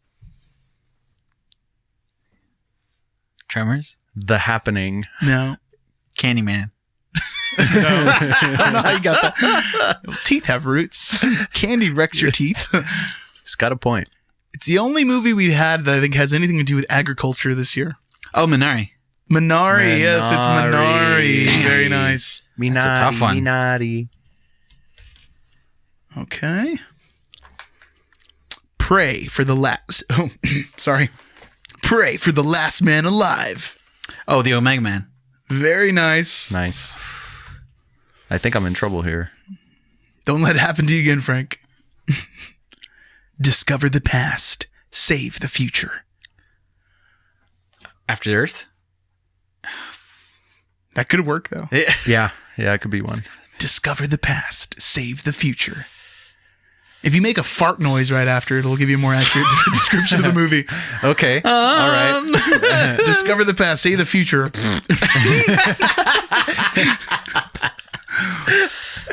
Tremors? The Happening. No. Candyman. No, I don't know how you got that. Teeth have roots. Candy wrecks your teeth. He's got a point. It's the only movie we've had that I think has anything to do with agriculture this year. Oh, Minari. Minari, yes, it's Minari. Damn. Very nice. That's a tough one. Minari. Okay. Pray for the last... Oh, sorry. Pray for the last man alive. Oh, the Omega Man. Very nice. Nice. I think I'm in trouble here. Don't let it happen to you again, Frank. Discover the past. Save the future. After Earth? That could work, though. Yeah, it could be one. Discover the past. Save the future. If you make a fart noise right after, it'll give you a more accurate description of the movie. Okay. All right. Discover the past. Save the future.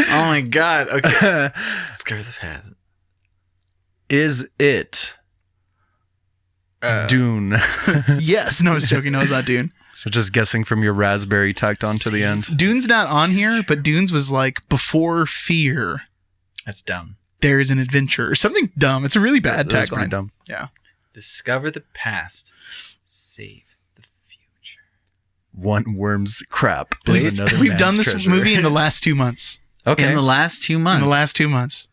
Oh my God. Okay. Discover the past. Is it Dune? Yes. No, I was joking. No, it's not Dune. So just guessing from your raspberry tacked on to the end. Dune's not on here, but Dune's was like before fear, That's dumb. there is an adventure or something dumb. It's a really bad That was pretty tagline. dumb. Yeah. Discover the past. Save the future. One worm's crap is another We've man's done this treasure. movie in the last 2 months. Okay. In the last 2 months. In the last 2 months.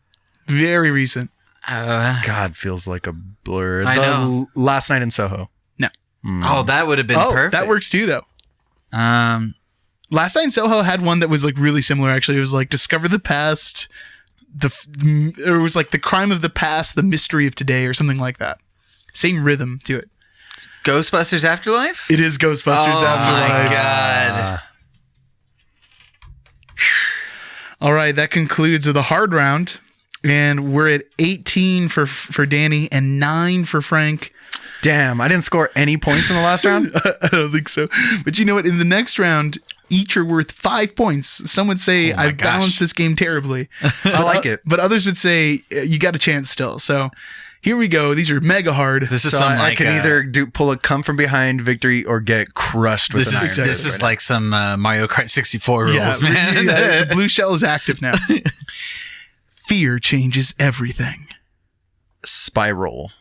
Very recent. God, feels like a blur. I know. Last Night in Soho. No. Oh, that would have been perfect. That works too, though. Last Night in Soho had one that was like really similar. Actually, it was like discover the past. It was like the crime of the past, the mystery of today, or something like that. Same rhythm to it. Ghostbusters Afterlife? It is Ghostbusters Oh Afterlife. my God. All right, that concludes the hard round, and we're at 18 for Danny and 9 for Frank. Damn, I didn't score any points in the last round. I don't think so. But you know what? In the next round, each are worth 5 points. Some would say I've balanced this game terribly. I like it. But others would say you got a chance still. So here we go. These are mega hard. This is So some I like can either pull a come from behind victory or get crushed with this an is iron. this is like some Mario Kart 64 rules, man. Yeah, the blue shell is active now. Fear changes everything. Spiral.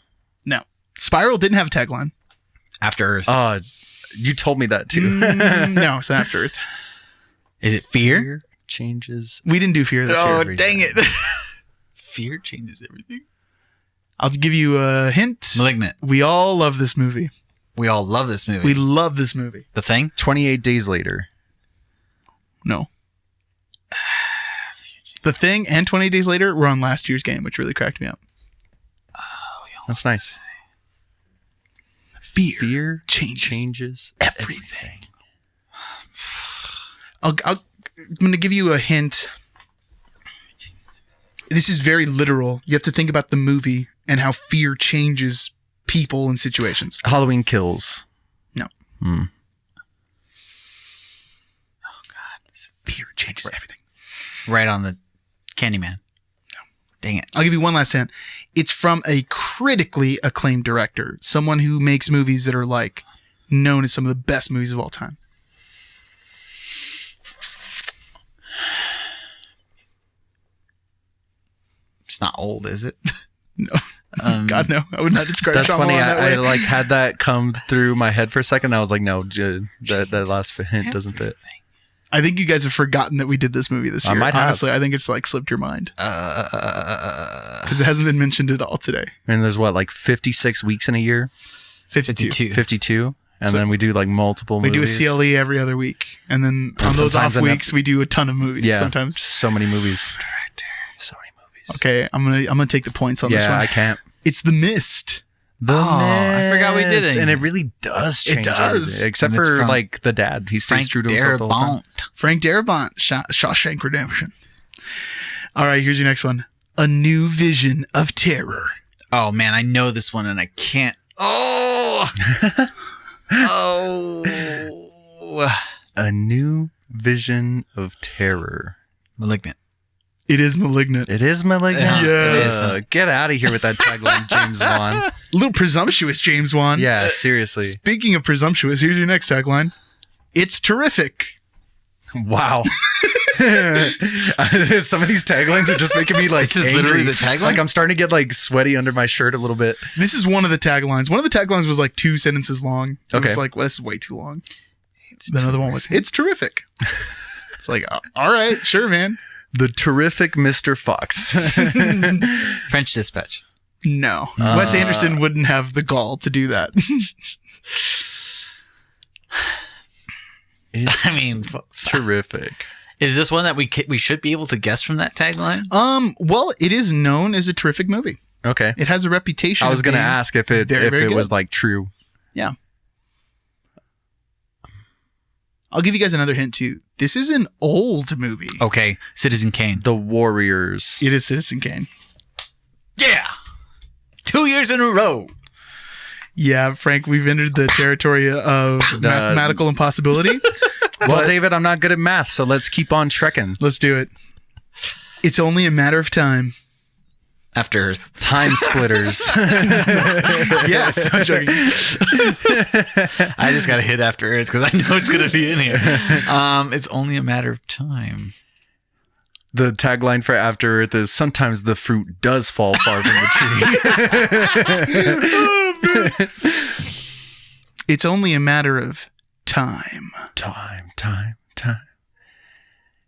No. Spiral didn't have a tagline. After Earth. You told me that too. No, it's After Earth. Is it Fear? Changes. We didn't do Fear this year. Oh, dang it. Fear changes everything. I'll give you a hint. Malignant. We all love this movie. We all love this movie. We love this movie. The Thing? 28 Days Later. No. The Thing and 20 Days Later were on last year's game, which really cracked me up. That's nice. Fear changes everything. I'm going to give you a hint. This is very literal. You have to think about the movie and how fear changes people and situations. Halloween Kills. No. Hmm. Fear changes everything. Right on the Candyman. No. Dang it. I'll give you one last hint. It's from a critically acclaimed director. Someone who makes movies that are like known as some of the best movies of all time. It's not old, is it? No. God, no. I would not describe That's Shyamalan funny. that I way. like had that come through my head for a second. I was like, no, that last hint doesn't fit. I think you guys have forgotten that we did this movie this year. I might have. Honestly, I think it's like slipped your mind. Because it hasn't been mentioned at all today. And there's what, like 56 weeks in a year? 52. 52. And So then we do like multiple We movies. do a CLE every other week. And then on those sometimes off an weeks, we do a ton of movies Yeah. sometimes. So many movies. So many movies. Okay, I'm gonna take the points on this Yeah, one. I can't. It's The Mist. I forgot we did it. And it really does change. does. everything. Except And it's for from like the dad. He stays Frank true to himself the whole time. Darabont. Frank Darabont, Shawshank Redemption. All right, here's your next one. A New Vision of Terror. Oh, man, I know this one and I can't. Oh! Oh! A New Vision of Terror. Malignant. It is Malignant. It is Malignant? Yeah, Yes. Get out of here with that tagline, James Wan. A little presumptuous, James Wan. Yeah, seriously. Speaking of presumptuous, here's your next tagline. It's terrific. Wow. Some of these taglines are just making me like This is angry. literally the tagline? Like I'm starting to get like sweaty under my shirt a little bit. This is one of the taglines. One of the taglines was like 2 sentences long. It Okay. was like, well, this is way too long. The other one was, it's terrific. It's like, all right, sure, man. The terrific Mr. Fox. French Dispatch. No. Wes Anderson wouldn't have the gall to do that. It's I mean, terrific. is this one that we should be able to guess from that tagline? Well, it is known as a terrific movie. Okay. It has a reputation. I was of going to being ask if it very, very was good. like true. Yeah. I'll give you guys another hint too. This is an old movie. Okay, Citizen Kane. The Warriors. It is Citizen Kane. Yeah, 2 years in a row. Yeah, Frank, we've entered the territory of mathematical impossibility. Well, David, I'm not good at math, so let's keep on trekking. Let's do it. It's only a matter of time. After Earth. Time splitters. Yes. I was joking. I just got to hit After Earth because I know it's going to be in here. It's only a matter of time. The tagline for After Earth is sometimes the fruit does fall far from the tree. It's only a matter of time. Time.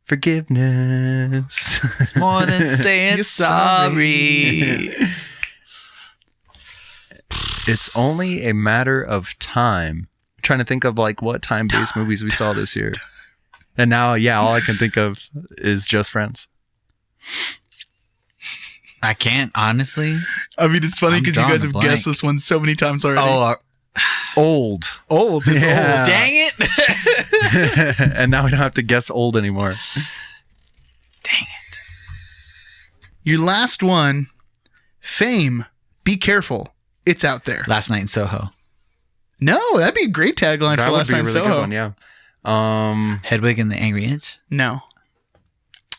Forgiveness. It's more than saying You're sorry. It's only a matter of time. I'm trying to think of like what time-based movies we saw this year. And now, yeah, all I can think of is Just Friends. I can't, honestly. I mean, it's funny I'm because you drawing guys a have blank. guessed this one so many times already. Oh, Old. Old. It's Yeah. old. dang it. And now we don't have to guess old anymore. Dang it. Your last one, Fame. Be careful. It's out there. Last Night in Soho. No, that'd be a great tagline That for would Last be Night a in really Soho. good one, yeah. Hedwig and the Angry Inch. No,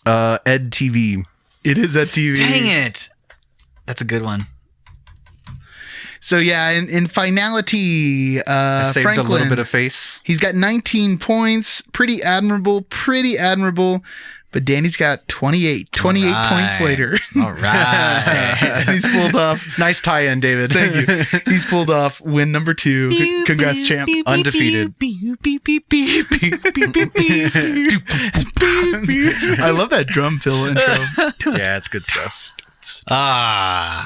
Ed TV. it is at TV. Dang it. That's a good one. So yeah, in finality, I saved Franklin, a little bit of face. he's got 19 points. Pretty admirable. But Danny's got 28. 28 All points right. later. All right. He's pulled off. Nice tie-in, David. Thank you. He's pulled off win number 2. Congrats, champ. Undefeated. I love that drum fill intro. Yeah, it's good stuff.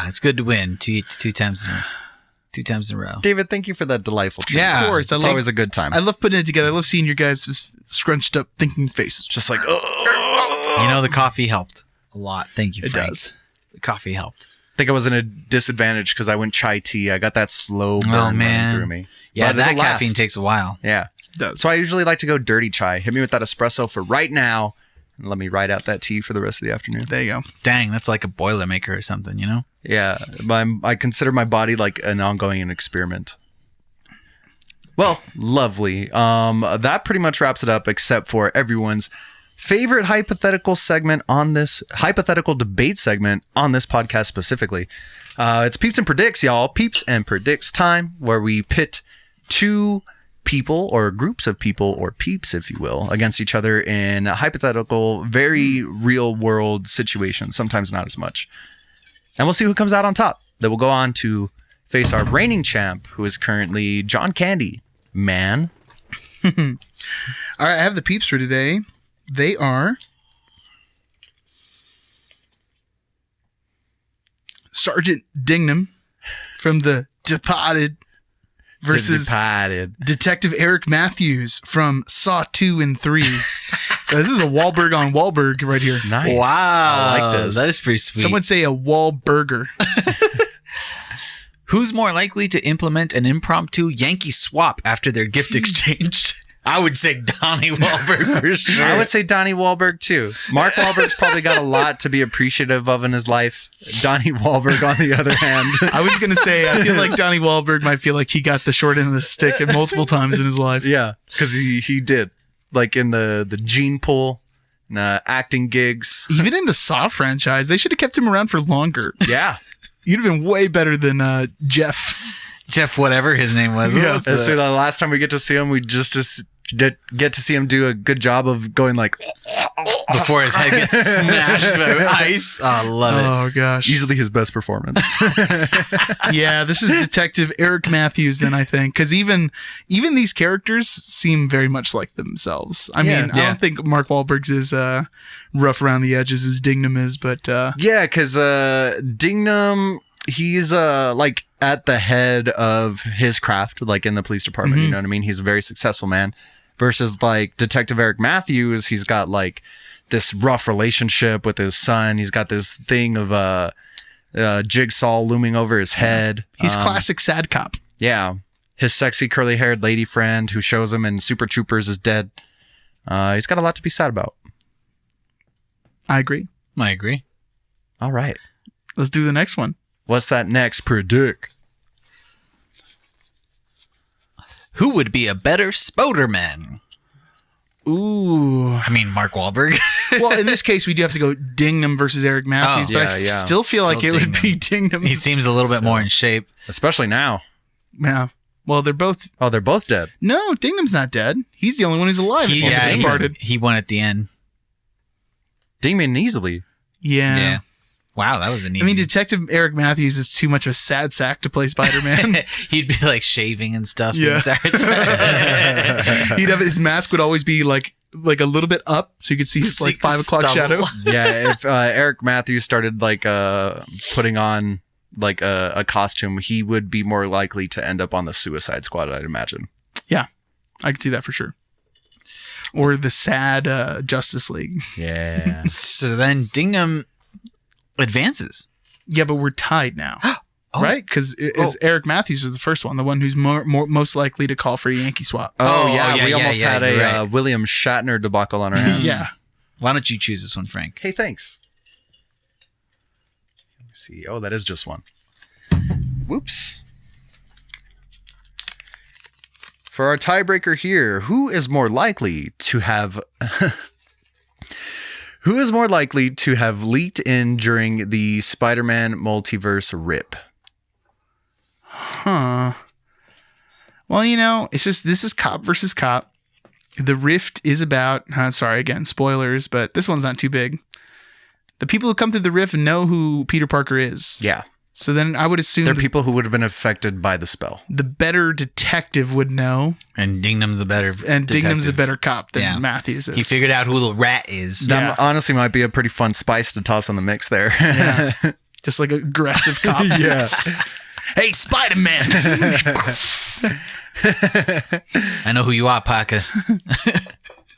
It's good to win two times in a row. 2 times in a row. David, thank you for that delightful treat. Yeah. Of course. It's always a good time. I love putting it together. I love seeing your guys just scrunched up thinking faces. Just like, You know, the coffee helped a lot. Thank you, It Frank. does. The coffee helped. I think I was in a disadvantage because I went chai tea. I got that slow burn running man. through me. Yeah, But that it'll caffeine last. takes a while. Yeah. It does. So I usually like to go dirty chai. Hit me with that espresso for right now. And let me ride out that tea for the rest of the afternoon. There you go. Dang, that's like a Boilermaker or something, you know? Yeah. I consider my body like an ongoing experiment. Well, lovely. That pretty much wraps it up, except for everyone's favorite hypothetical debate segment on this podcast specifically. It's Peeps and Predicts, y'all. Peeps and Predicts time, where we pit two people or groups of people or peeps, if you will, against each other in hypothetical, very real world situations, sometimes not as much. And we'll see who comes out on top. Then we'll go on to face our reigning champ, who is currently John Candy. Man. All right, I have the peeps for today. They are Sergeant Dingnam from The Departed versus Departed. Detective Eric Matthews from Saw 2 and 3. So this is a Wahlberg on Wahlberg right here. Nice. Wow. I like this. That is pretty sweet. Some would say a Wahlburger. Who's more likely to implement an impromptu Yankee swap after their gift exchanged? I would say Donnie Wahlberg for sure. I would say Donnie Wahlberg too. Mark Wahlberg's probably got a lot to be appreciative of in his life. Donnie Wahlberg, on the other hand, I was going to say, I feel like Donnie Wahlberg might feel like he got the short end of the stick at multiple times in his life. yeah, because he did, like in the gene pool, acting gigs. Even in the Saw franchise, they should have kept him around for longer. Yeah, You'd have been way better than Jeff. Jeff, whatever his name was. What Yeah. was and so the- the last time we get to see him, we just get to see him do a good job of going like Before his head gets smashed by ice. Oh, I love it. Oh gosh. easily his best performance. Yeah, this is Detective Eric Matthews then, I think, because even these characters seem very much like themselves. I mean, I Yeah. don't think Mark Wahlberg's is rough around the edges as Dignam is, but Yeah, because Dingnam, he's like at the head of his craft, like in the police department. You know what I mean? He's a very successful man. Versus like Detective Eric Matthews, he's got like this rough relationship with his son. He's got this thing of jigsaw looming over his head. he's classic sad cop. Yeah, his sexy curly haired lady friend who shows him in Super Troopers is dead. He's got a lot to be sad about. I agree. I agree. All right. Let's do the next one. What's that next? Predict. Who would be a better Spoderman? Ooh. I mean, Mark Wahlberg. Well, in this case, we do have to go Dignam versus Eric Matthews, but I still feel like it would be Dignam. He seems a little bit more in shape. Especially now. Yeah. Well, they're both. Oh, they're both dead. No, Dingnam's not dead. He's the only one who's alive. He won at the end. Dingman easily. Yeah. Wow, that was an easy. I mean, Detective Eric Matthews is too much of a sad sack to play Spider-Man. He'd be like shaving and stuff Yeah. the entire time. He'd have his mask would always be like a little bit up, so you could see his like 5 o'clock shadow. Yeah, if Eric Matthews started like putting on like a costume, he would be more likely to end up on the Suicide Squad, I'd imagine. Yeah, I could see that for sure. Or the sad Justice League. Yeah. So then Dingham advances. Yeah, but we're tied now. Right? Because Eric Matthews was the first one, the one who's most likely to call for a Yankee swap. Oh, yeah. We almost had a right. William Shatner debacle on our hands. Yeah. Why don't you choose this one, Frank? Hey, thanks. Let me see. Oh, that is just one. Whoops. For our tiebreaker here, who is more likely to have leaked in during the Spider-Man multiverse rip? Huh. Well, it's just, this is cop versus cop. The rift is about, sorry, again, spoilers, but this one's not too big. The people who come through the rift know who Peter Parker is. Yeah. So then I would assume They're people who would have been affected by the spell. the better detective would know, And Dingham's a better and Dingnam's a detective. better cop than Yeah. Matthews is. He figured out who the rat is. Yeah. That honestly might be a pretty fun spice to toss on the mix there. Yeah. Just like aggressive cop. Yeah. Hey, Spider-Man! I know who you are, Parker.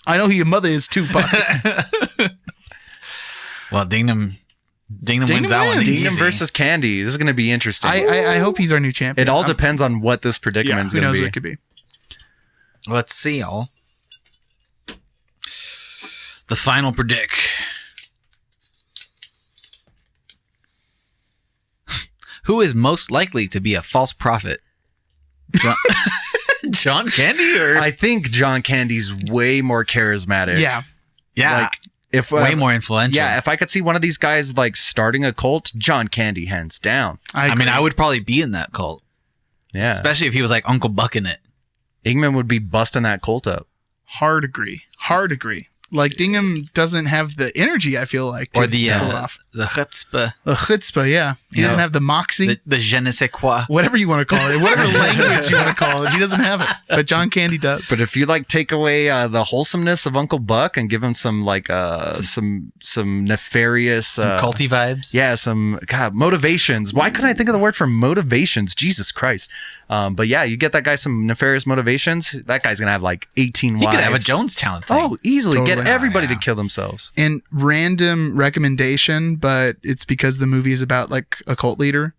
I know who your mother is too, Parker. Well, Dingham wins that one. wins. easy. Dingham versus Candy. This is going to be interesting. I hope he's our new champion. It all depends on what this predicament is who going knows to what be. it could be. Let's see, all. The final predict. Who is most likely to be a false prophet? John Candy or I think John Candy's way more charismatic. Yeah. yeah, Like if way more influential. Yeah, if I could see one of these guys like starting a cult, John Candy hands down. I mean, agree. I would probably be in that cult, Yeah. especially if he was like Uncle Buck in it. Ingman would be busting that cult up. Hard agree. Like Dingham doesn't have the energy, I feel like, to Or the pull it off. the chutzpah, The chutzpah, yeah. He Yeah. doesn't have the moxie. the je ne sais quoi. Whatever you want to call it, whatever language you want to call it, he doesn't have it. But John Candy does. But if you like take away the wholesomeness of Uncle Buck and give him some like some nefarious Some culty vibes. yeah, some motivations. Why couldn't I think of the word for motivations? Jesus Christ. But yeah, you get that guy some nefarious motivations. That guy's gonna have like 18 He wives. could have a Jonestown thing. Oh, easily Totally. get everybody Yeah. to kill themselves. And random recommendation, but it's because the movie is about like a cult leader.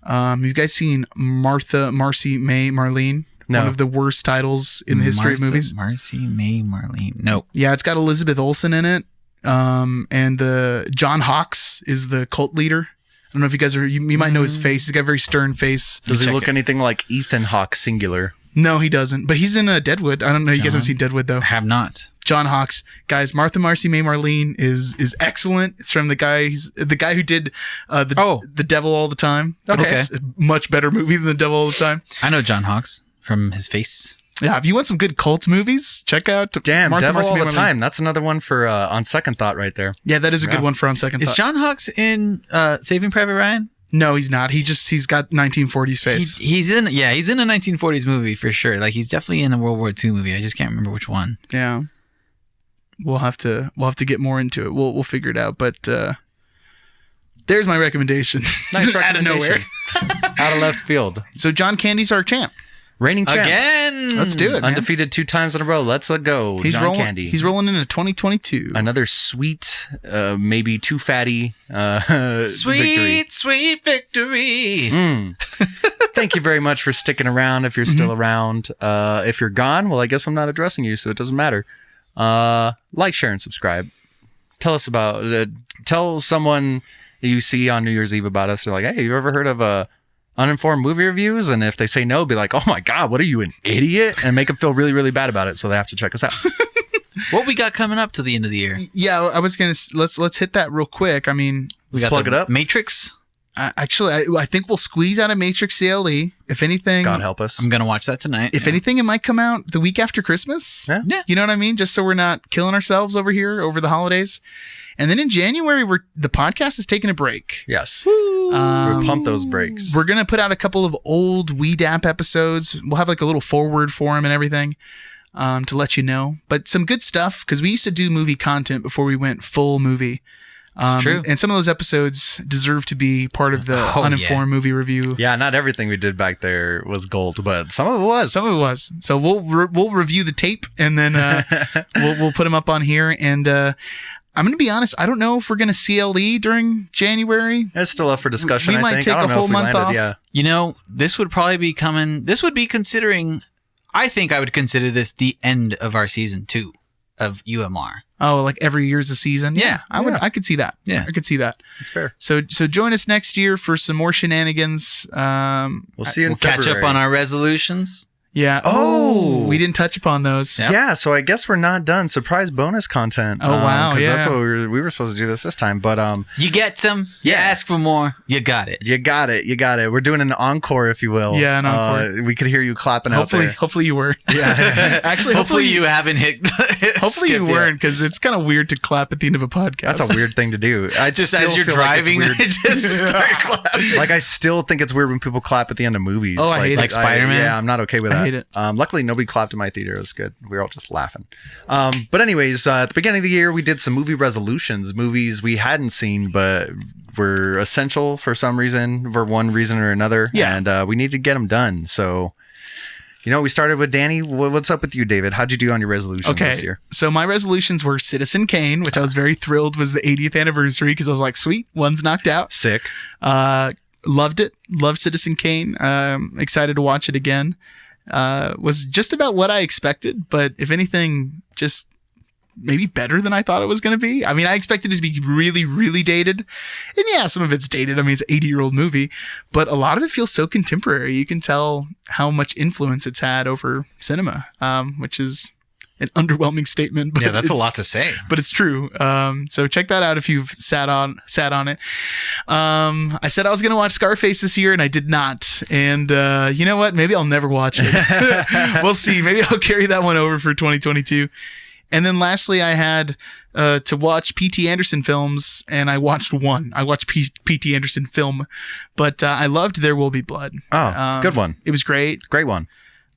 You guys seen Marcy May Marlene? No. One of the worst titles in the history of movies. Marcy May Marlene. Nope. Yeah, it's got Elizabeth Olsen in it. And John Hawkes is the cult leader. I don't know if you guys you might know his face. He's got a very stern face. Does he check look it. anything like Ethan Hawke singular? No, he doesn't. But he's in Deadwood. I don't know. You guys haven't seen Deadwood though. Have not. John Hawkes, guys. Marcy May Marlene is excellent. It's from the guy. He's the guy who did the Devil All the Time. Okay. It's a much better movie than The Devil All the Time. I know John Hawkes from his face. Yeah, if you want some good cult movies, check out Damn, Martha Devil Marcy All the Made Time. That's another one for On Second Thought right there. Yeah, that is a good one for On Second Is Thought. John Hawkes in Saving Private Ryan? No, he's not. He's got 1940s face. He's in a 1940s movie for sure. Like he's definitely in a World War II movie. I just can't remember which one. Yeah. We'll have to get more into it. We'll figure it out. But there's my recommendation. Nice Out of nowhere. Out of left field. So John Candy's our champ. Reigning champ. Again. Let's do it, man. Undefeated 2 times in a row. Let's go, He's John rolling. Candy. He's rolling into 2022. Another sweet, maybe too fatty victory. Sweet victory. Thank you very much for sticking around if you're still around. If you're gone, well, I guess I'm not addressing you, so it doesn't matter. Like, share, and subscribe. Tell us about tell someone you see on New Year's Eve about us. They're like, hey, you ever heard of Uninformed Movie Reviews? And if they say no, be like, oh my God, what are you, an idiot? And make them feel really, really bad about it, so they have to check us out. What we got coming up to the end of the year? Yeah, I was gonna let's hit that real quick. I mean, We got plug the it up. Matrix. I think we'll squeeze out a Matrix CLE. If anything, God help us. I'm gonna watch that tonight. If anything, it might come out the week after Christmas. Yeah. Yeah. You know what I mean? Just so we're not killing ourselves over here over the holidays. And then in January, the podcast is taking a break. Yes. We pump those brakes. We're going to put out a couple of old WeDap episodes. We'll have like a little forward for them and everything to let you know. But some good stuff, because we used to do movie content before we went full movie. It's true. And some of those episodes deserve to be part of the Uninformed Movie Review. Yeah, not everything we did back there was gold, but some of it was. Some of it was. So we'll review the tape, and then we'll put them up on here. And I'm going to be honest, I don't know if we're going to CLE during January. It's still up for discussion. We I might think. take I don't a know whole if we month landed, off. Yeah. You know, this would probably be coming. This would be considering. I think I would consider this the end of our season 2 of UMR. Oh, like every year's a season? Yeah. I could see that. Yeah. I could see that. It's fair. So join us next year for some more shenanigans. We'll see you in We'll catch February. up on our resolutions. Yeah. Oh. We didn't touch upon those. Yeah. Yeah, so I guess we're not done. Surprise bonus content. Oh, wow, 'cause yeah. that's what we were supposed to do this time. But You get some. You Yeah. ask for more. You got it. you got it. We're doing an encore, if you will. Yeah, an encore. We could hear you clapping out there. Hopefully you were. Yeah. Actually, Hopefully you haven't hit. Hopefully you skip yet. weren't, because it's kind of weird to clap at the end of a podcast. That's a weird thing to do. I Just still as you're feel like it's driving, weird. just start clapping. Like, I still think it's weird when people clap at the end of movies. Oh, I hate it. Like Spider-Man? Yeah, I'm not okay with that. I hate it. Luckily, nobody clapped in my theater. It was good. We were all just laughing. But anyways, at the beginning of the year, we did some movie resolutions, movies we hadn't seen, but were essential for some reason, for one reason or another. Yeah. And we need to get them done. So, we started with Danny. What's up with you, David? How'd you do on your resolutions this year? So my resolutions were Citizen Kane, which I was very thrilled was the 80th anniversary, because I was like, sweet, one's knocked out. Sick. Loved it. Loved Citizen Kane. Excited to watch it again. Was just about what I expected, but if anything, just maybe better than I thought it was going to be. I mean, I expected it to be really, really dated. And yeah, some of it's dated. I mean, it's an 80-year-old movie, but a lot of it feels so contemporary. You can tell how much influence it's had over cinema, which is an underwhelming statement. But Yeah, that's a it's- lot to say. but it's true. So check that out if you've sat on it. I said I was going to watch Scarface this year, and I did not. And you know what? Maybe I'll never watch it. We'll see. Maybe I'll carry that one over for 2022. And then lastly, I had to watch P.T. Anderson films, and I watched one. I watched P.T. Anderson film, but I loved There Will Be Blood. Oh, good one. It was great. Great one.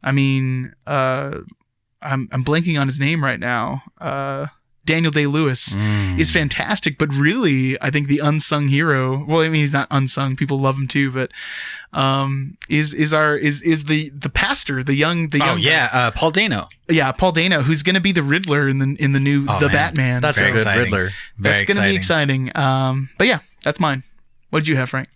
I mean, I'm blanking on his name right now. Daniel Day-Lewis is fantastic, but really, I think the unsung hero. Well, I mean, he's not unsung. People love him too, but is the pastor, the young. Paul Dano. Yeah, Paul Dano, who's going to be the Riddler in the new Oh, the man. Batman. That's Very a good exciting. Riddler. That's going to be exciting. But yeah, that's mine. What did you have, Frank?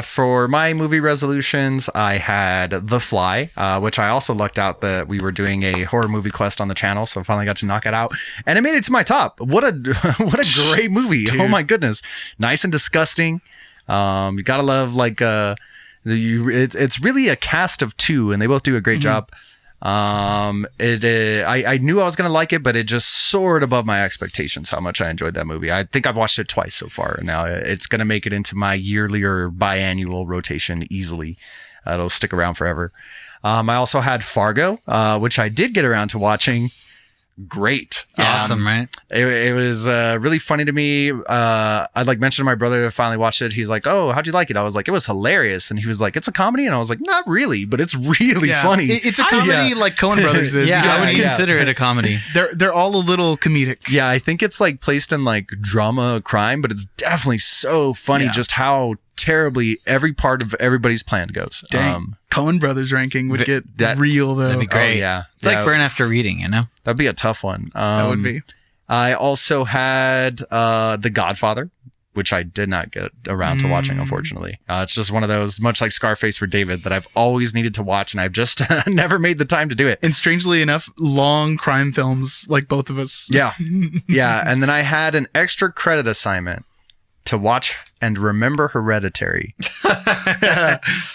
For my movie resolutions, I had The Fly, which I also lucked out that we were doing a horror movie quest on the channel, so I finally got to knock it out, and it made it to my top. What a great movie! Dude. Oh my goodness, nice and disgusting. You gotta love it's really a cast of 2, and they both do a great job. I knew I was gonna like it, but it just soared above my expectations how much I enjoyed that movie. I think I've watched it twice so far. Now it's gonna make it into my yearly or biannual rotation easily. It'll stick around forever. I also had Fargo, which I did get around to watching. Great. Awesome, right? It was really funny to me. I like mentioned to my brother that finally watched it. He's like, "Oh, how'd you like it?" I was like, "It was hilarious." And he was like, "It's a comedy," and I was like, "Not really, but it's really funny." It's a comedy like Coen Brothers is. Yeah, You know I what would mean? consider it a comedy. They're all a little comedic. Yeah, I think it's like placed in like drama crime, but it's definitely so funny just how terribly every part of everybody's plan goes. Dang. Coen Brothers ranking would get real though. That'd be great. Oh, yeah. It's like Burn After Reading, you know? That'd be a tough one. That would be. I also had The Godfather, which I did not get around to watching, unfortunately. It's just one of those, much like Scarface for David, that I've always needed to watch, and I've just never made the time to do it. And strangely enough, long crime films like both of us. Yeah. Yeah. And then I had an extra credit assignment to watch and remember Hereditary.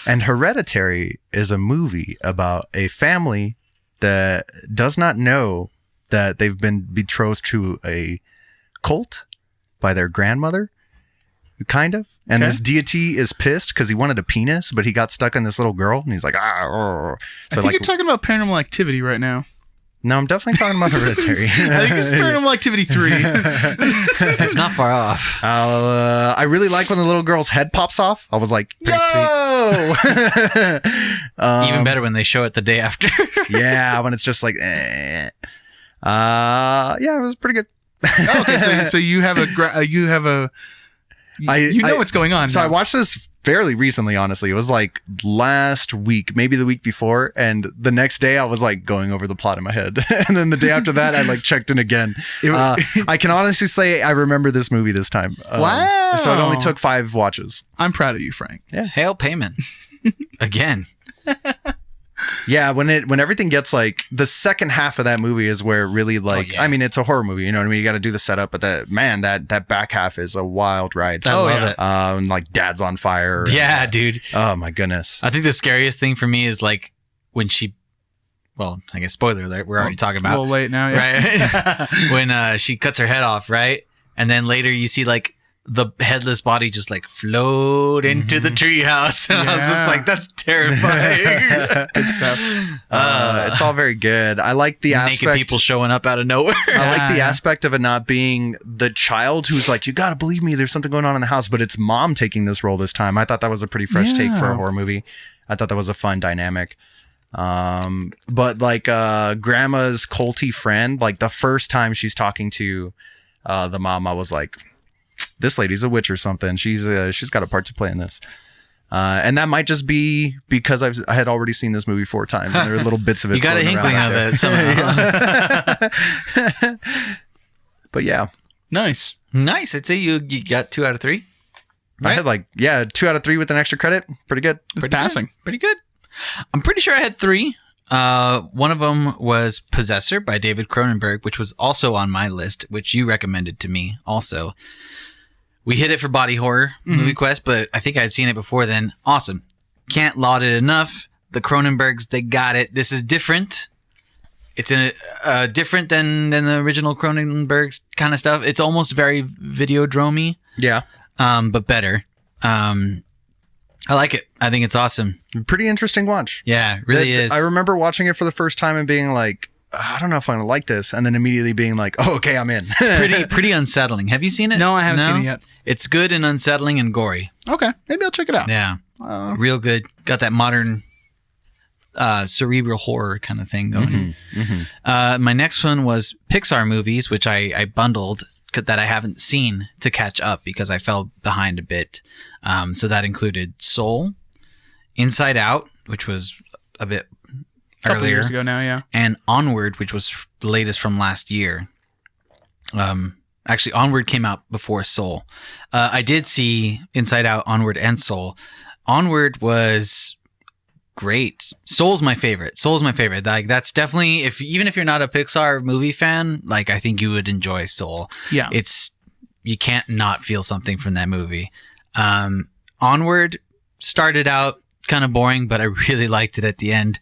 And Hereditary is a movie about a family that does not know that they've been betrothed to a cult by their grandmother, kind of. And this deity is pissed because he wanted a penis, but he got stuck in this little girl, and he's like, So I think you're talking about Paranormal Activity right now. No, I'm definitely talking about Hereditary. I think it's Paranormal Activity 3. It's not far off. I really like when the little girl's head pops off. I was like, "Yo!" Even better when they show it the day after. Yeah, when it's just like, eh. Yeah, it was pretty good. Oh, okay, so you have you know what's going on. So now. I watched this fairly recently, honestly. It was like last week, maybe the week before, and the next day I was like going over the plot in my head. And then the day after that I like checked in again. I can honestly say I remember this movie this time. Wow. So it only took 5 watches. I'm proud of you, Frank. Yeah. Hail payment. Again. Yeah, when everything gets like the second half of that movie is where it really like I mean it's a horror movie, you know what I mean? You got to do the setup, but that back half is a wild ride. I love it. And like dad's on fire. Yeah, dude. Oh my goodness. I think the scariest thing for me is like when she, well, I guess spoiler alert, we're already talking about. A little late now, yeah. Right? When she cuts her head off, right? And then later you see like the headless body just like float into the treehouse. And I was just like, that's terrifying. Good stuff. It's all very good. I like the naked aspect. people showing up out of nowhere. I like the aspect of it not being the child who's like, you got to believe me, there's something going on in the house, but it's mom taking this role this time. I thought that was a pretty fresh take for a horror movie. I thought that was a fun dynamic. But like grandma's culty friend, like the first time she's talking to the mom, I was like, this lady's a witch or something. She's got a part to play in this. And that might just be because I had already seen this movie 4 times, and there are little bits of it. You got a floating inkling around of out it somehow. But yeah, Nice. Nice. I'd say you got 2 out of 3. I had like 2 out of 3 with an extra credit. Pretty good. It's passing. Pretty good. I'm pretty sure I had 3. One of them was Possessor by David Cronenberg, which was also on my list, which you recommended to me also. We hit it for body horror movie quest, but I think I had seen it before then. Awesome. Can't laud it enough. The Cronenbergs, they got it. This is different. It's different than the original Cronenberg's kind of stuff. It's almost very Videodrome-y. Yeah. But better. I like it. I think it's awesome. Pretty interesting watch. Yeah, it really is. I remember watching it for the first time and being like, I don't know if I'm gonna like this, and then immediately being like, oh, okay, I'm in. It's pretty unsettling. Have you seen it? No, I haven't seen it yet. It's good and unsettling and gory. Okay, maybe I'll check it out. Yeah, real good. Got that modern cerebral horror kind of thing going. My next one was Pixar movies, which I bundled that I haven't seen to catch up because I fell behind a bit. So that included Soul, Inside Out, which was a bit Couple earlier, years ago now, yeah. and Onward, which was the latest from last year. Actually, Onward came out before Soul. I did see Inside Out, Onward, and Soul. Onward was great. Soul's my favorite. Like that's definitely even if you're not a Pixar movie fan, like I think you would enjoy Soul. Yeah. You can't not feel something from that movie. Onward started out kind of boring, but I really liked it at the end.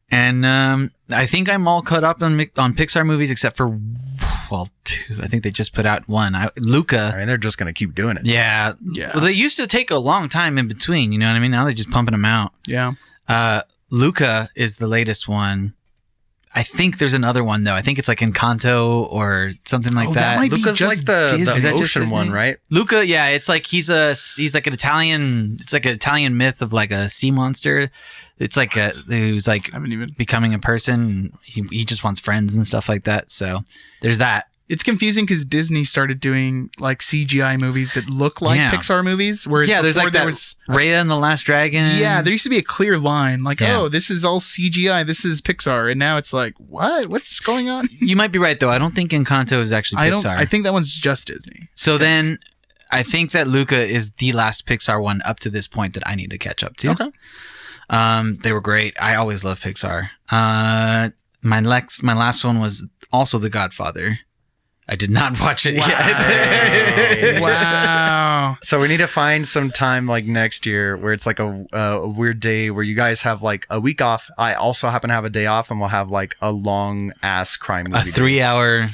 And I think I'm all caught up on Pixar movies except for 2. I think they just put out 1. Luca. I mean, they're just gonna keep doing it. Yeah. Well, they used to take a long time in between. You know what I mean? Now they're just pumping them out. Yeah. Luca is the latest one. I think there's another one though. I think it's like Encanto or something like that might be Luca's just like the Is that just ocean one, Disney? right? Luca, yeah, it's like he's like an Italian. It's like an Italian myth of like a sea monster. It's like who's like I haven't even. becoming a person. He just wants friends and stuff like that. So there's that. It's confusing because Disney started doing like CGI movies that look like Yeah. Pixar movies. Whereas Yeah, there's before like there that was. Raya and the Last Dragon. Yeah, there used to be a clear line, like, Yeah. oh, this is all CGI, this is Pixar, and now it's like, what? What's going on? You might be right though. I don't think Encanto is actually Pixar. I think that one's just Disney. So then, I think that Luca is the last Pixar one up to this point that I need to catch up to. Okay. They were great. I always love Pixar. My last one was also The Godfather. I did not watch it yet. Wow. So we need to find some time like next year where it's like a weird day where you guys have like a week off. I also happen to have a day off, and we'll have like a long ass crime movie. A 3-hour.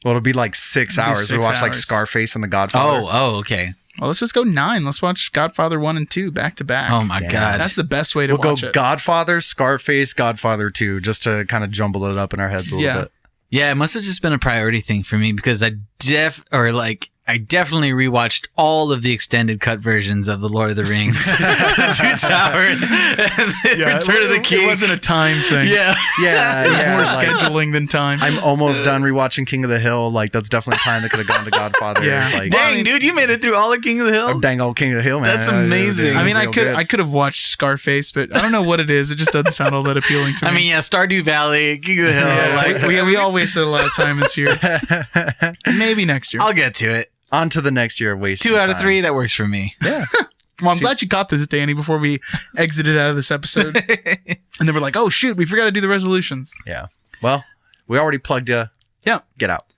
Well, it'll be like 6 It'll be hours. We 6 watch like hours. Scarface and The Godfather. Oh, okay. Well, let's just go 9. Let's watch Godfather 1 and 2 back to back. Oh my Damn. God. That's the best way to We'll go watch it. Godfather, Scarface, Godfather 2, just to kind of jumble it up in our heads a little Yeah. bit. Yeah, it must have just been a priority thing for me because I definitely rewatched all of the extended cut versions of The Lord of the Rings, The Two Towers, and Return of the King. It wasn't a time thing. Yeah. Yeah, It was yeah. more like, scheduling than time. I'm almost done rewatching King of the Hill. Like that's definitely time that could have gone to Godfather. Yeah. Like, Dang, dude, you made it through all of King of the Hill? oh, dang old King of the Hill, man. That's amazing. I mean, I Real could good. have watched Scarface, but I don't know what it is. It just doesn't sound all that appealing to me. I mean, yeah, Stardew Valley, King of the Hill. Yeah, Like, we all wasted a lot of time this year. Maybe next year. I'll get to it. On to the next year. Waste 2 out of 3, that works for me. Yeah. Well, I'm glad you caught this, Danny, before we exited out of this episode. And then we're like, oh, shoot, we forgot to do the resolutions. Yeah. Well, we already plugged you. Yeah. Get out.